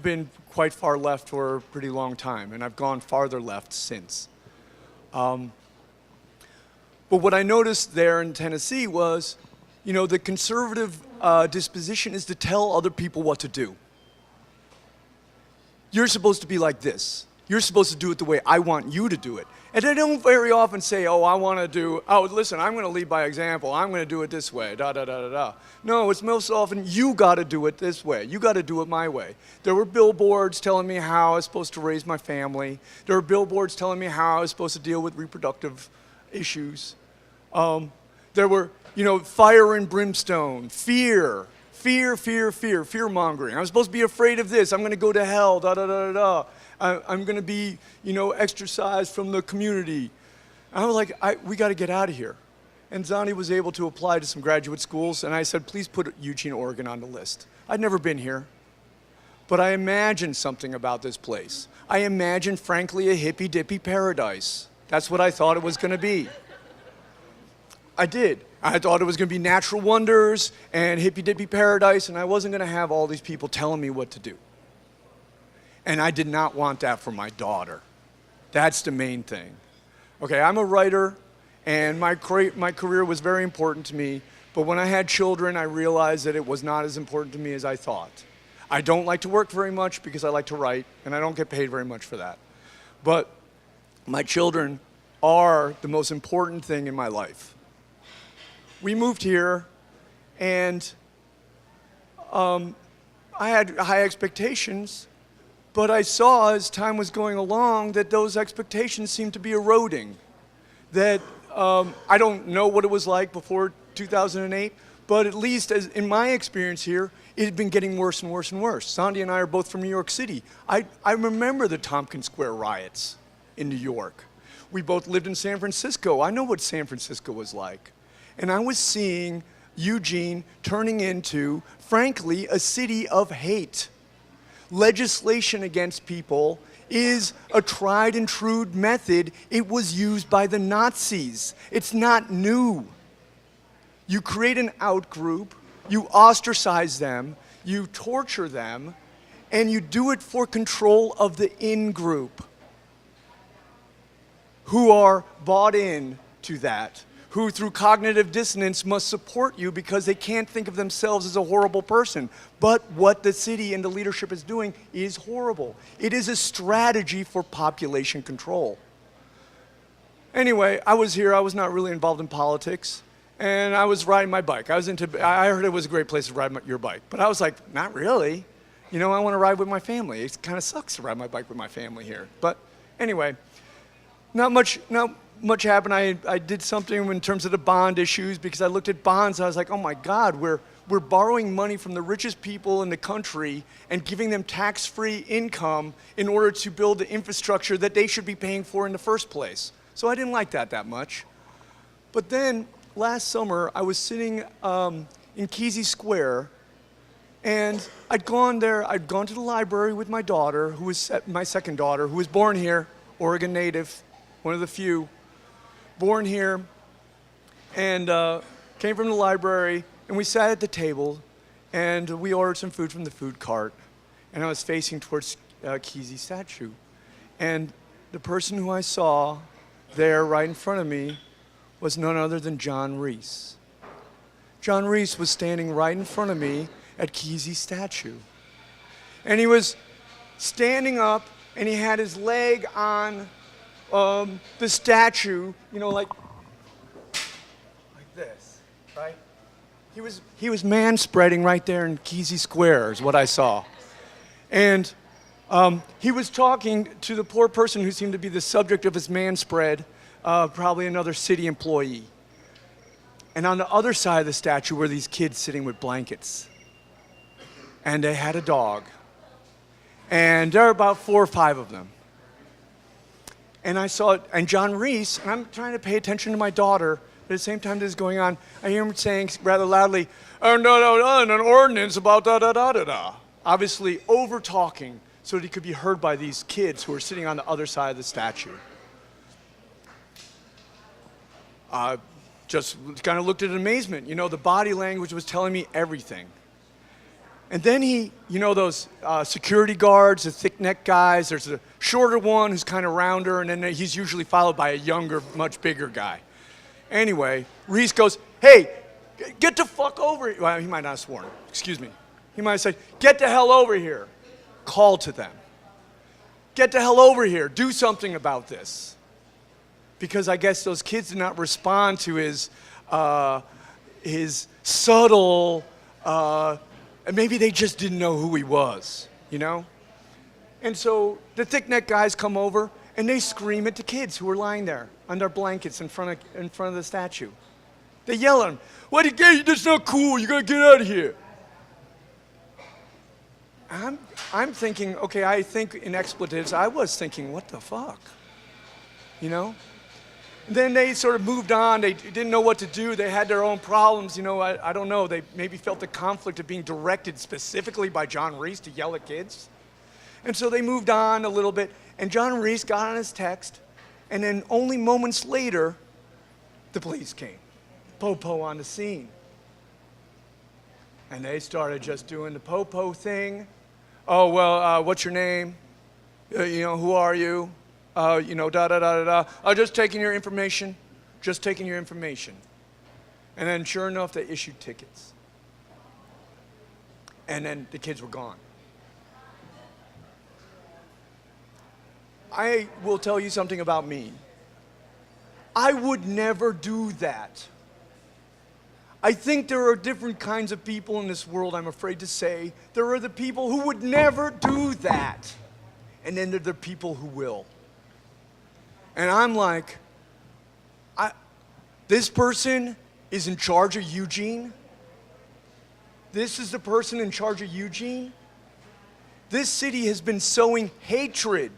been quite far left for a pretty long time, and I've gone farther left since. But what I noticed there in Tennessee was, you know, the conservative disposition is to tell other people what to do. You're supposed to be like this. You're supposed to do it the way I want you to do it. And they don't very often say, oh, listen, I'm going to lead by example. I'm going to do it this way, da-da-da-da-da. No, it's most often, you got to do it this way. You got to do it my way. There were billboards telling me how I was supposed to raise my family. There were billboards telling me how I was supposed to deal with reproductive issues. There were, you know, fire and brimstone, fear-mongering. I'm supposed to be afraid of this. I'm going to go to hell, da-da-da-da-da. I'm going to be, you know, extracized from the community. And I was like, we got to get out of here. And Zonny was able to apply to some graduate schools, and I said, please put Eugene, Oregon on the list. I'd never been here, but I imagined something about this place. I imagined, frankly, a hippy-dippy paradise. That's what I thought it was going to be. I did. I thought it was going to be natural wonders and hippy-dippy paradise, and I wasn't going to have all these people telling me what to do. And I did not want that for my daughter. That's the main thing. Okay, I'm a writer, and my career was very important to me, but when I had children, I realized that it was not as important to me as I thought. I don't like to work very much because I like to write, and I don't get paid very much for that. But my children are the most important thing in my life. We moved here, and I had high expectations, but I saw as time was going along that those expectations seemed to be eroding. That I don't know what it was like before 2008, but at least as in my experience here, it had been getting worse and worse and worse. Sandy and I are both from New York City. I remember the Tompkins Square riots in New York. We both lived in San Francisco. I know what San Francisco was like. And I was seeing Eugene turning into, frankly, a city of hate. Legislation against people is a tried and true method. It was used by the Nazis. It's not new. You create an outgroup, you ostracize them, you torture them, and you do it for control of the in-group who are bought in to that, who through cognitive dissonance must support you because they can't think of themselves as a horrible person. But what the city and the leadership is doing is horrible. It is a strategy for population control. Anyway, I was here, I was not really involved in politics, and I was riding my bike. I heard it was a great place to ride your bike, but I was like, not really. You know, I want to ride with my family. It kind of sucks to ride my bike with my family here. But anyway, not much happened. I did something in terms of the bond issues because I looked at bonds and I was like, oh my God, we're borrowing money from the richest people in the country and giving them tax-free income in order to build the infrastructure that they should be paying for in the first place. So I didn't like that much. But then last summer, I was sitting in Kesey Square, and I'd gone to the library with my daughter, who was my second daughter, who was born here, Oregon native, one of the few, born here, and came from the library, and we sat at the table, and we ordered some food from the food cart, and I was facing towards Kesey's statue. And the person who I saw there right in front of me was none other than John Reese. John Reese was standing right in front of me at Kesey's statue. And he was standing up, and he had his leg on the statue, you know, like this, right? He was man-spreading right there in Kesey Square is what I saw. And he was talking to the poor person who seemed to be the subject of his man-spread, probably another city employee. And on the other side of the statue were these kids sitting with blankets. And they had a dog. And there were about 4 or 5 of them. And I saw it, and John Reese, and I'm trying to pay attention to my daughter, but at the same time this is going on, I hear him saying rather loudly, oh, no, an ordinance about da-da-da-da-da. Obviously over-talking so that he could be heard by these kids who were sitting on the other side of the statue. Just kind of looked at amazement. You know, the body language was telling me everything. And then he, you know those security guards, the thick-necked guys, there's a shorter one who's kind of rounder, and then he's usually followed by a younger, much bigger guy. Anyway, Reese goes, hey, get the fuck over here. Well, he might not have sworn, excuse me. He might have said, get the hell over here. Call to them. Get the hell over here, do something about this. Because I guess those kids did not respond to his subtle, and maybe they just didn't know who he was, you know? And so the thick-necked guys come over, and they scream at the kids who were lying there on their blankets in front of the statue. They yell at them, what you get? That's not cool. You gotta get out of here. I'm thinking, okay, I think in expletives, I was thinking, what the fuck? You know? Then they sort of moved on. They didn't know what to do. They had their own problems. You know, I don't know. They maybe felt the conflict of being directed specifically by John Reese to yell at kids. And so they moved on a little bit. And John Reese got on his text. And then only moments later, the police came. po-po on the scene. And they started just doing the po-po thing. Oh, well, what's your name? Who are you? Da-da-da-da-da. Just taking your information. Just taking your information. And then sure enough, they issued tickets. And then the kids were gone. I will tell you something about me. I would never do that. I think there are different kinds of people in this world, I'm afraid to say. There are the people who would never do that. And then there are the people who will. And I'm like, this person is in charge of Eugene? This is the person in charge of Eugene? This city has been sowing hatred.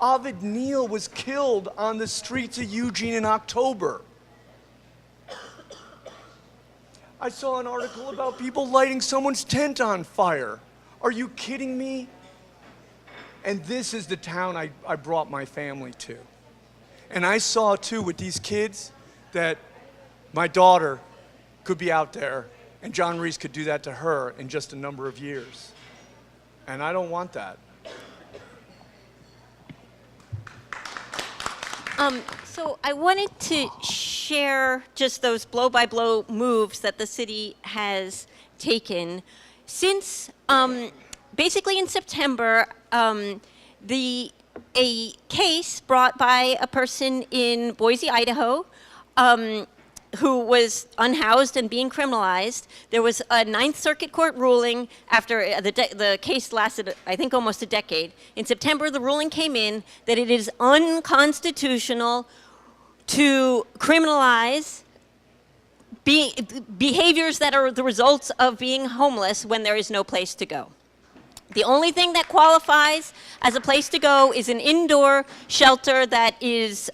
Ovid Neal was killed on the streets of Eugene in October. I saw an article about people lighting someone's tent on fire. Are you kidding me? And this is the town I brought my family to. And I saw too with these kids that my daughter could be out there and John Reese could do that to her in just a number of years. And I don't want that. So I wanted to share just those blow-by-blow moves that the city has taken. Since basically in September, a case brought by a person in Boise, Idaho, who was unhoused and being criminalized. There was a Ninth Circuit Court ruling after the case lasted, I think, almost a decade. In September, the ruling came in that it is unconstitutional to criminalize behaviors that are the results of being homeless when there is no place to go. The only thing that qualifies as a place to go is an indoor shelter that is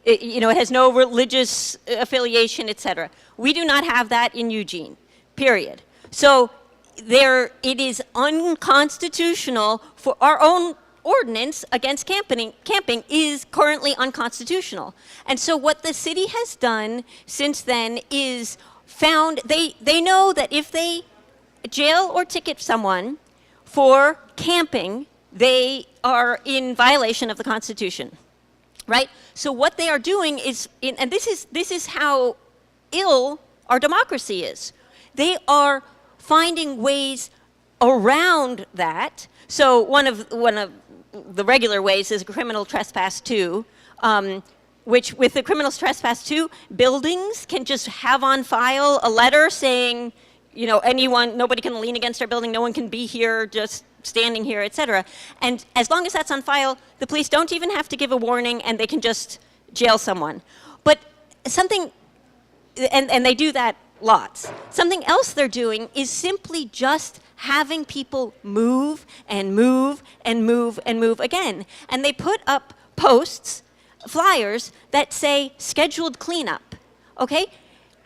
it has no religious affiliation, etc. We do not have that in Eugene, period. So it is unconstitutional for our own ordinance against camping is currently unconstitutional. And so what the city has done since then is found, they know that if they jail or ticket someone for camping, they are in violation of the Constitution. Right? So what they are doing is, and this is how ill our democracy is. They are finding ways around that. So one of the regular ways is criminal trespass 2, which with the criminal trespass 2, buildings can just have on file a letter saying, nobody can lean against our building, no one can be here, just standing here, etc. And as long as that's on file, the police don't even have to give a warning and they can just jail someone. But something, and they do that lots. Something else they're doing is simply just having people move and move and move and move again. And they put up posts, flyers that say scheduled cleanup, okay?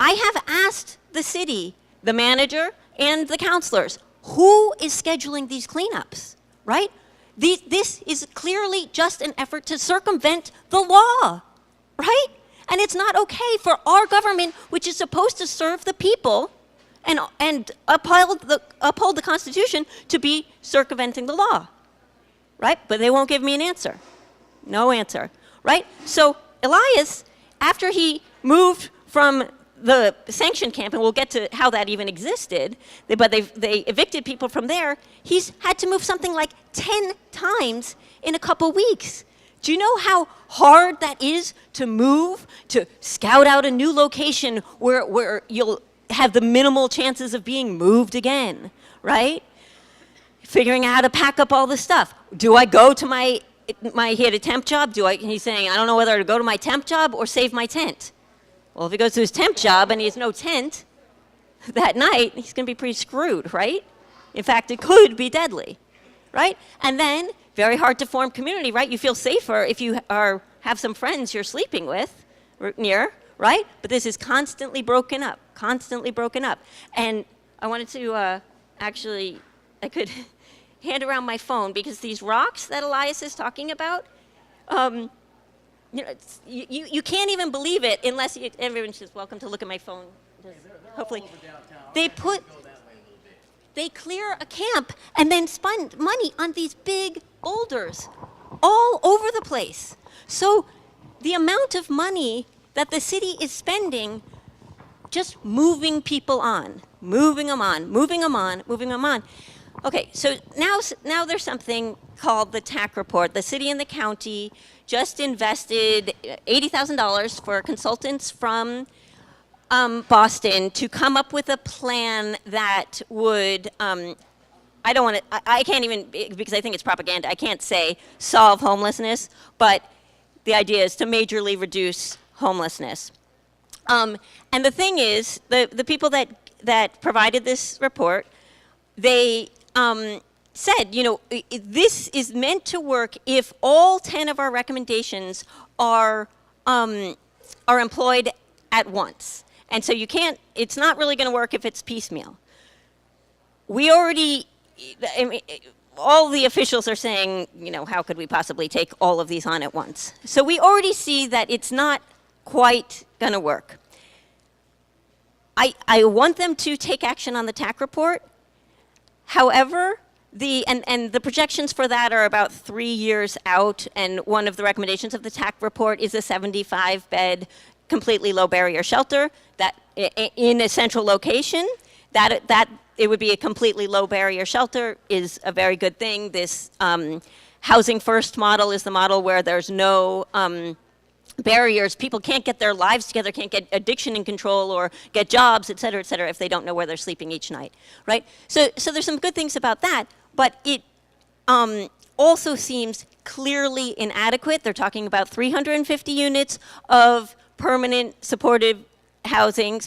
I have asked the city, the manager and the counselors, who is scheduling these cleanups, right? This is clearly just an effort to circumvent the law, right? And it's not okay for our government, which is supposed to serve the people and uphold the Constitution, to be circumventing the law, right? But they won't give me an answer. No answer, right? So Elias, after he moved from the sanctioned camp, and we'll get to how that even existed, but they evicted people from there, he's had to move something like 10 times in a couple weeks. Do you know how hard that is to move, to scout out a new location where you'll have the minimal chances of being moved again, right? Figuring out how to pack up all the stuff. Do I go to he had a temp job, he's saying, I don't know whether to go to my temp job or save my tent. Well, if he goes to his temp job and he has no tent that night, he's going to be pretty screwed, right? In fact, it could be deadly, right? And then, very hard to form community, right? You feel safer if you have some friends you're sleeping with near, right? But this is constantly broken up. And I wanted to I could hand around my phone, because these rocks that Elias is talking about, you know, you can't even believe it unless everyone's just welcome to look at my phone. Hopefully, they clear a camp and then spend money on these big boulders all over the place. So the amount of money that the city is spending just moving people on, moving them on, moving them on, moving them on. Okay, so now there's something called the TAC report. The city and the county just invested $80,000 for consultants from Boston to come up with a plan that would, I don't want to, I can't even, because I think it's propaganda, I can't say solve homelessness, but the idea is to majorly reduce homelessness. And the thing is, the people that provided this report, they said, you know, this is meant to work if all 10 of our recommendations are employed at once. And so you can't, it's not really going to work if it's piecemeal. We already, I mean, all the officials are saying, you know, how could we possibly take all of these on at once? So we already see that it's not quite going to work. I want them to take action on the TAC report. However, and the projections for that are about 3 years out, and one of the recommendations of the TAC report is a 75-bed, completely low barrier shelter that in a central location. That it would be a completely low barrier shelter is a very good thing. This housing first model is the model where there's no barriers. People can't get their lives together, can't get addiction in control or get jobs, et cetera, if they don't know where they're sleeping each night, right? So there's some good things about that, but it also seems clearly inadequate. They're talking about 350 units of permanent supported housing.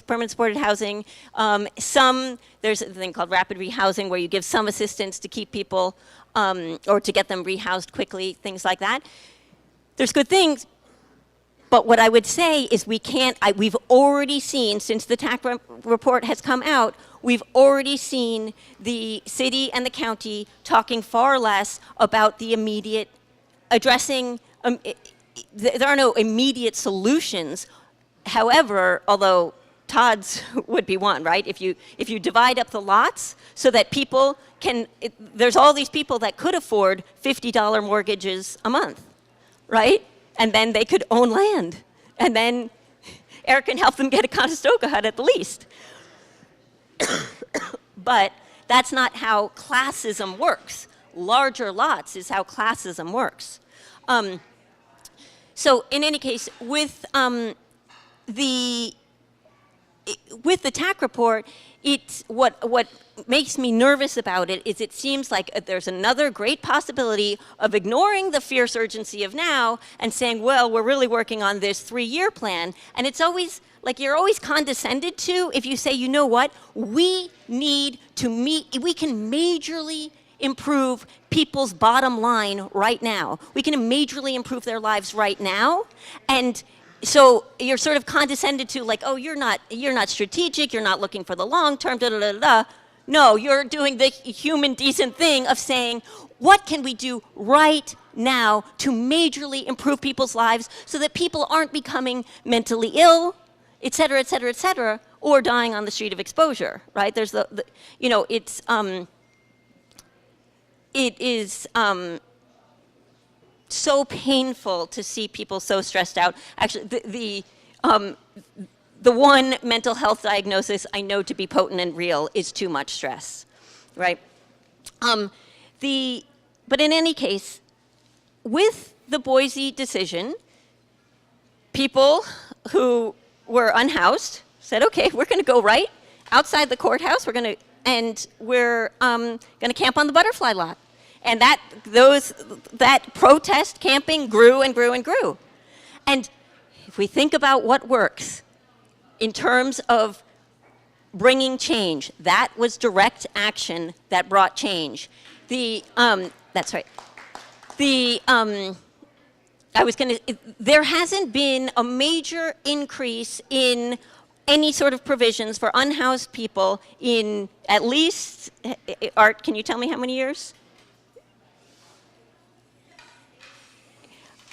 There's a thing called rapid rehousing where you give some assistance to keep people or to get them rehoused quickly, things like that. There's good things. But what I would say is we've already seen, since the TAC report has come out, we've already seen the city and the county talking far less about the immediate addressing, there are no immediate solutions. However, although Todd's would be one, right? If you divide up the lots so that people can, there's all these people that could afford $50 mortgages a month, right? And then they could own land. And then Eric can help them get a Conestoga Hut at the least. But that's not how classism works. Larger lots is how classism works. So in any case, with the TAC report, it's what makes me nervous about it is it seems like there's another great possibility of ignoring the fierce urgency of now and saying, well, we're really working on this 3-year plan. And it's always like you're always condescended to if you say, you know what, we need to we can majorly improve people's bottom line right now. We can majorly improve their lives right now. And so you're sort of condescended to like, oh, you're not strategic, you're not looking for the long term, da da da da. No, you're doing the human decent thing of saying, what can we do right now to majorly improve people's lives so that people aren't becoming mentally ill, et cetera, or dying on the street of exposure, right? There's you know, it is so painful to see people so stressed out. Actually, the one mental health diagnosis I know to be potent and real is too much stress, right? But in any case, with the Boise decision, people who were unhoused said, okay, we're going to go right outside the courthouse. We're going to camp on the butterfly lot. And that protest camping grew and grew and grew. And if we think about what works in terms of bringing change, that was direct action that brought change. That's right. There hasn't been a major increase in any sort of provisions for unhoused people in at least, Art, can you tell me how many years?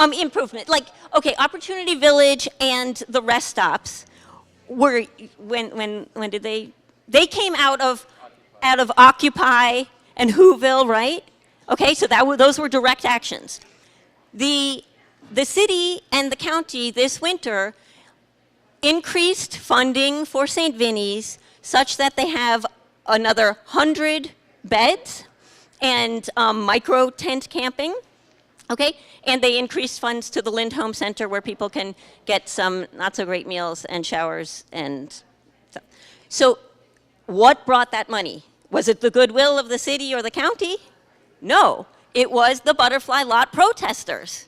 Improvement, like, okay, Opportunity Village and the rest stops were, when did they came out of Occupy and Whoville, right? Okay, so those were direct actions. The city and the county this winter increased funding for St. Vinny's such that they have another 100 beds and micro tent camping, okay? And they increased funds to the Lindholm Center where people can get some not so great meals and showers and stuff. So what brought that money? Was it the goodwill of the city or the county? No, it was the Butterfly Lot protesters,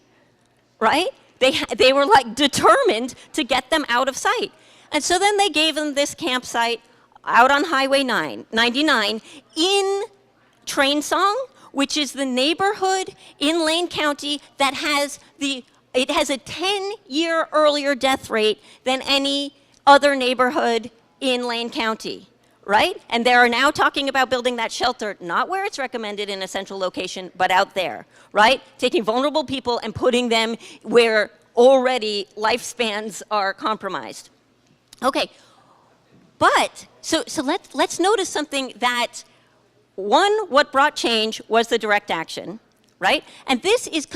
right? They were like determined to get them out of sight. And so then they gave them this campsite out on Highway 99 in Train Song, which is the neighborhood in Lane County that has it has a 10-year earlier death rate than any other neighborhood in Lane County, right? And they are now talking about building that shelter, not where it's recommended in a central location, but out there, right? Taking vulnerable people and putting them where already lifespans are compromised. Okay, but, so let's notice something that, one, what brought change was the direct action, right? And this is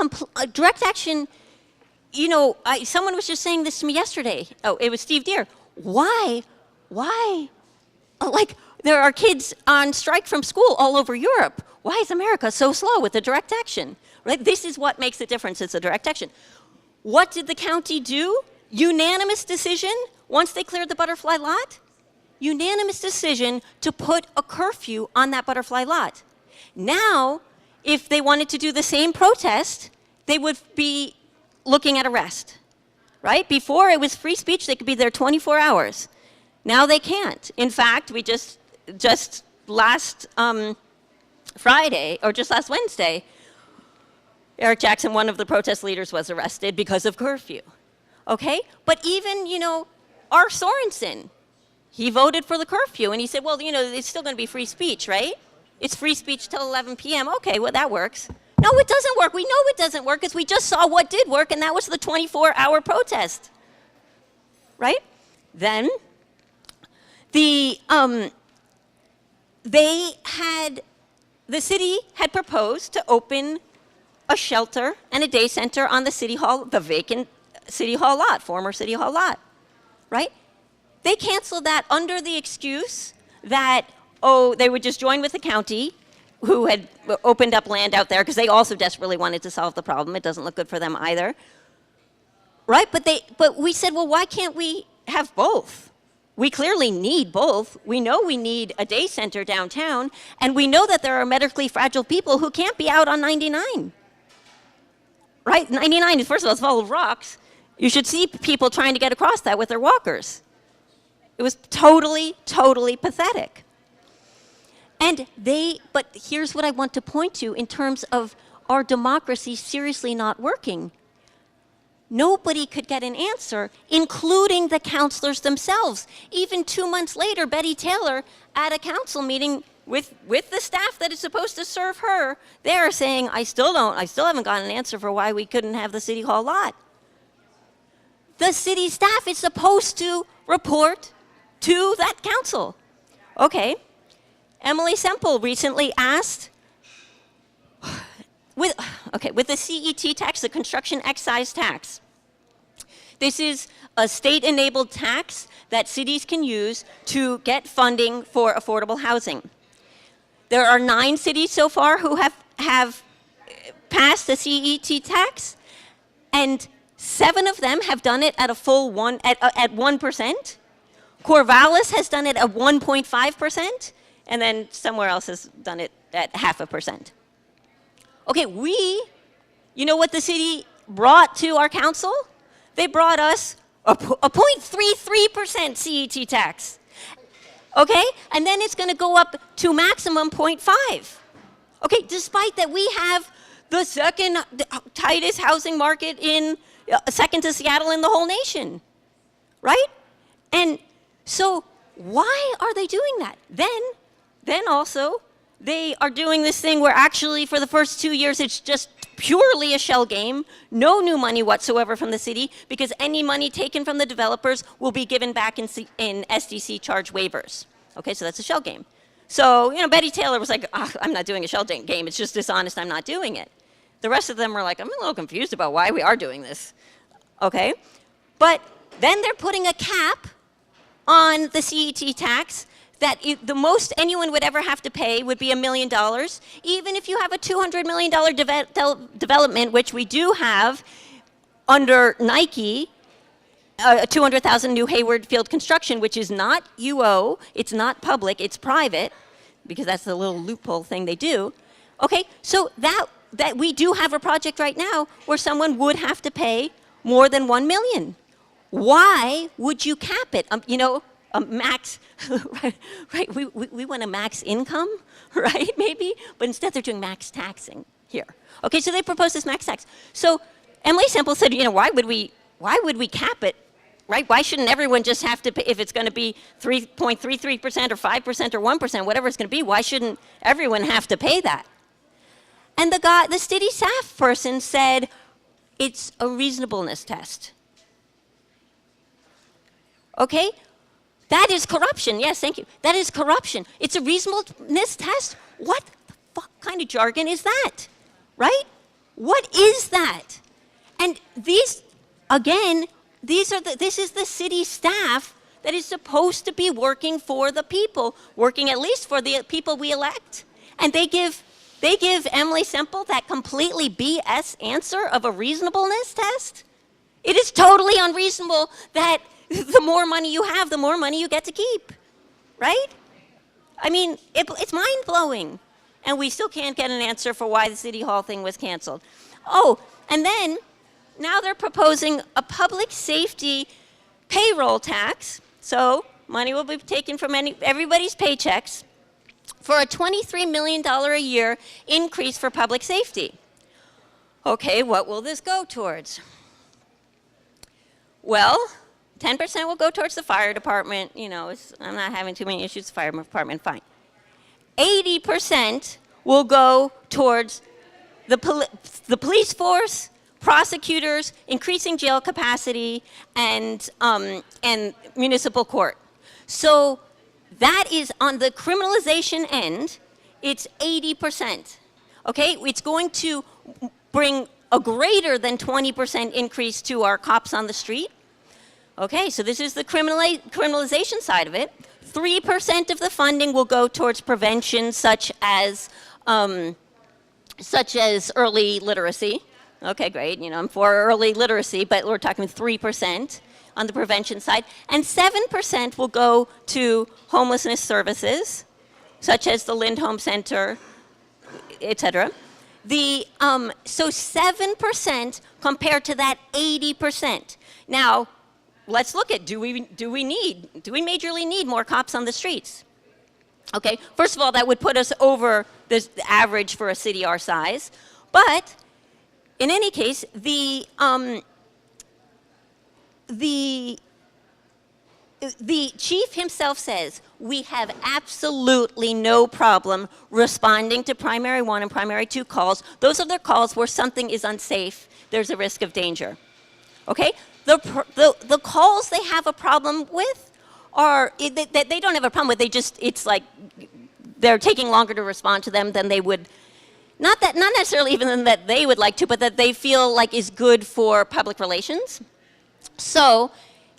direct action, you know, someone was just saying this to me yesterday. Oh, it was Steve Deere. Why? Like, there are kids on strike from school all over Europe. Why is America so slow with the direct action? Right? This is what makes the difference, it's the direct action. What did the county do? Unanimous decision, once they cleared the Butterfly Lot, unanimous decision to put a curfew on that Butterfly Lot. Now, if they wanted to do the same protest, they would be looking at arrest, right? Before it was free speech, they could be there 24 hours. Now they can't. In fact, we just last Friday, or just last Wednesday, Eric Jackson, one of the protest leaders, was arrested because of curfew, okay? But even, you know, R. Sorensen, he voted for the curfew, and he said, well, you know, it's still going to be free speech, right? It's free speech till 11 p.m. Okay, well, that works. No, it doesn't work. We know it doesn't work because we just saw what did work, and that was the 24-hour protest, right? Then the city had proposed to open a shelter and a day center on the City Hall, the vacant City Hall lot, former City Hall lot, right? They canceled that under the excuse that, oh, they would just join with the county, who had opened up land out there, because they also desperately wanted to solve the problem. It doesn't look good for them either, right? But we said, well, why can't we have both? We clearly need both. We know we need a day center downtown, and we know that there are medically fragile people who can't be out on 99. Right? 99 is, first of all, it's full of rocks. You should see people trying to get across that with their walkers. It was totally, totally pathetic. But here's what I want to point to in terms of our democracy seriously not working. Nobody could get an answer, including the counselors themselves. Even 2 months later, Betty Taylor, at a council meeting with the staff that is supposed to serve her, they are saying, I still haven't gotten an answer for why we couldn't have the City Hall lot. The city staff is supposed to report to that council. Okay. Emily Semple recently asked, with the CET tax, the construction excise tax. This is a state-enabled tax that cities can use to get funding for affordable housing. There are 9 cities so far who have passed the CET tax, and 7 of them have done it at a full 1%. Corvallis has done it at 1.5%, and then somewhere else has done it at 0.5%. Okay, you know what the city brought to our council? They brought us a 0.33% CET tax. Okay, and then it's going to go up to maximum 0.5. Okay, despite that we have the second tightest housing market second to Seattle in the whole nation, right? And so why are they doing that? Then also, they are doing this thing where actually for the first 2 years it's just purely a shell game, no new money whatsoever from the city, because any money taken from the developers will be given back in SDC charge waivers. Okay, so that's a shell game. So, Betty Taylor was like, I'm not doing a shell game, it's just dishonest, I'm not doing it. The rest of them were like, I'm a little confused about why we are doing this. Okay, but then they're putting a cap on the CET tax that the most anyone would ever have to pay would be $1 million, even if you have a $200 million development, which we do have under Nike, 200,000 new Hayward Field construction, which is not UO, it's not public, it's private, because that's the little loophole thing they do. Okay, so that we do have a project right now where someone would have to pay more than $1 million. Why would you cap it? A max, right? We want a max income, right? Maybe, but instead they're doing max taxing here. Okay, so they proposed this max tax. So Emily Semple said, why would we cap it, right? Why shouldn't everyone just have to pay, if it's going to be 3.33% or 5% or 1%, whatever it's going to be, why shouldn't everyone have to pay that? And the city staff person said, it's a reasonableness test. Okay? That is corruption. Yes, thank you. That is corruption. It's a reasonableness test? What the fuck kind of jargon is that? Right? What is that? And these, again, this is the city staff that is supposed to be working for the people, working at least for the people we elect. And they give Emily Semple that completely BS answer of a reasonableness test? It is totally unreasonable that the more money you have, the more money you get to keep, right? I mean, it's mind-blowing. And we still can't get an answer for why the City Hall thing was canceled. Oh, and then now they're proposing a public safety payroll tax. So money will be taken from everybody's paychecks for a $23 million a year increase for public safety. Okay, what will this go towards? Well, 10% will go towards the fire department. I'm not having too many issues with the fire department, fine. 80% will go towards the police force, prosecutors, increasing jail capacity, and municipal court. So that is on the criminalization end, it's 80%. Okay, it's going to bring a greater than 20% increase to our cops on the street. Okay, so this is the criminalization side of it. 3% of the funding will go towards prevention, such as early literacy. Okay, great. I'm for early literacy, but we're talking 3% on the prevention side, and 7% will go to homelessness services, such as the Lindholm Center, etc. So 7% compared to that 80%. Now, let's look at, do we majorly need more cops on the streets? Okay, first of all, that would put us over the average for a city our size. But in any case, the chief himself says, we have absolutely no problem responding to primary 1 and primary 2 calls. Those are the calls where something is unsafe, there's a risk of danger. Okay? The calls they have a problem with are, they don't have a problem with, it's like they're taking longer to respond to them than they would, not necessarily even that they would like to, but that they feel like is good for public relations. So,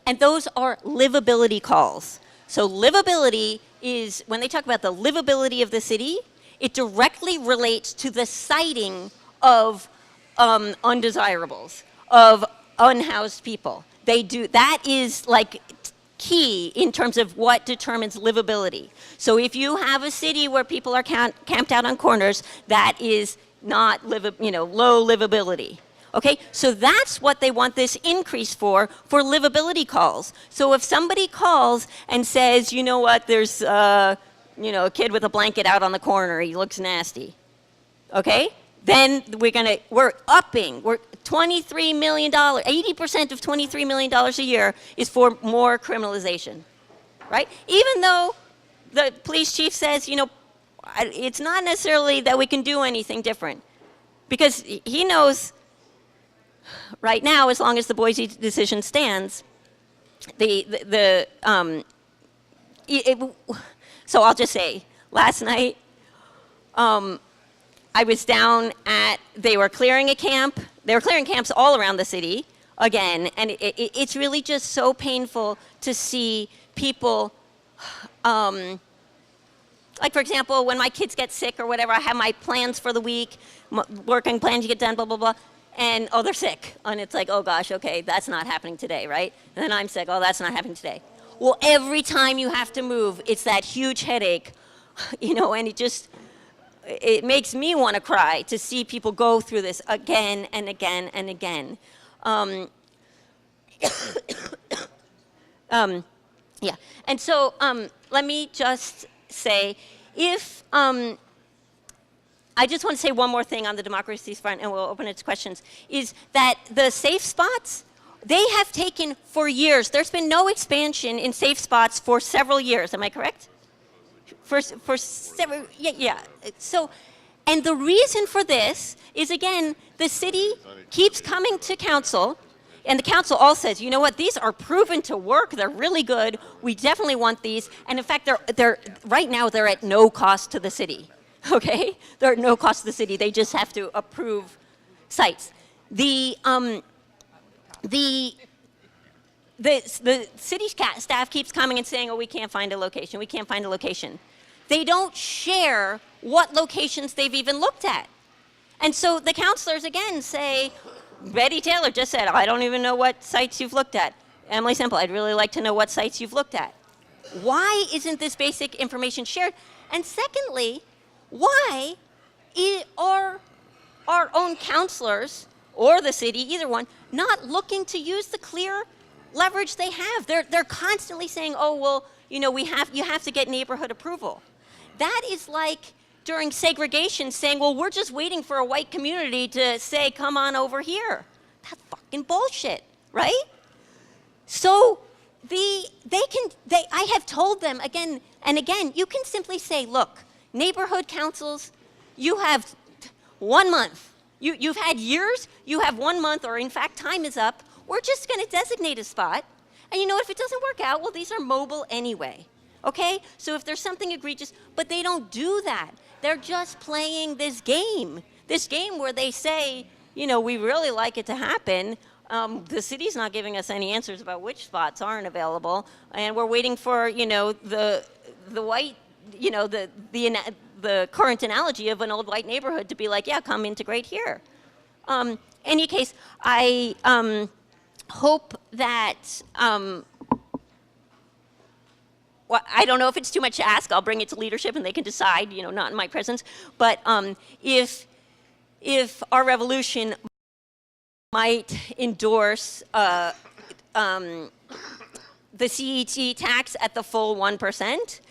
and those are livability calls. So livability is, when they talk about the livability of the city, it directly relates to the siting of undesirables, of unhoused people. That is like key in terms of what determines livability. So if you have a city where people are camped out on corners, that is not low livability. Okay, so that's what they want this increase for livability calls. So if somebody calls and says, you know what, there's a kid with a blanket out on the corner, he looks nasty. Okay, then we're upping. We're $23 million, 80% of $23 million a year is for more criminalization, right? Even though the police chief says, it's not necessarily that we can do anything different. Because he knows right now, as long as the Boise decision stands, so I'll just say, last night, I was down they were clearing a camp. They were clearing camps all around the city, again, and it's really just so painful to see people, like, for example, when my kids get sick or whatever, I have my plans for the week, working plans to get done, blah, blah, blah, and, oh, they're sick. And it's like, oh, gosh, okay, that's not happening today, right? And then I'm sick, oh, that's not happening today. Well, every time you have to move, it's that huge headache, and it makes me want to cry to see people go through this again and again and again. Yeah, and so let me just say, I just want to say one more thing on the democracies front, and we'll open it to questions, is that the safe spots, they have taken for years. There's been no expansion in safe spots for several years. Am I correct? For several, yeah. So, and the reason for this is, again, the city keeps coming to council, and the council all says, you know what, these are proven to work, they're really good, we definitely want these, and in fact, they're right now, they're at no cost to the city, okay? They're at no cost to the city, they just have to approve sites. The city staff keeps coming and saying, oh, we can't find a location, we can't find a location. They don't share what locations they've even looked at. And so the counselors, again, say, Betty Taylor just said, I don't even know what sites you've looked at. Emily Semple, I'd really like to know what sites you've looked at. Why isn't this basic information shared? And secondly, why are our own counselors or the city, either one, not looking to use the clear leverage they have? They're constantly saying, oh, well, you have to get neighborhood approval. That is like during segregation saying, well, we're just waiting for a white community to say, come on over here. That's fucking bullshit, right? So I have told them again and again, you can simply say, look, neighborhood councils, you have 1 month. You've had years, you have 1 month, or in fact, time is up. We're just going to designate a spot. And if it doesn't work out, well, these are mobile anyway. Okay? So if there's something egregious, but they don't do that. They're just playing this game where they say, we really like it to happen. The city's not giving us any answers about which spots aren't available, and we're waiting for, the white, the current analogy of an old white neighborhood to be like, yeah, come integrate here. Any case, I hope that. Well, I don't know if it's too much to ask. I'll bring it to leadership and they can decide, not in my presence. But if our revolution might endorse the CET tax at the full 1%,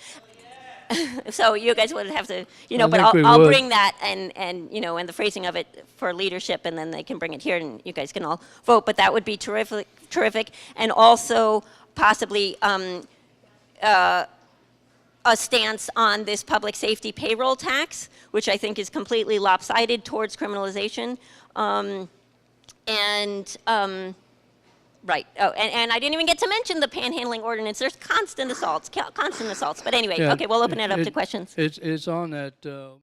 so you guys would have to, but I'll bring that and and the phrasing of it for leadership, and then they can bring it here and you guys can all vote. But that would be terrific, and also possibly. A stance on this public safety payroll tax, which I think is completely lopsided towards criminalization. Right. Oh, and I didn't even get to mention the panhandling ordinance. There's constant assaults. But anyway, Yeah, okay, we'll open it up to questions. It's on that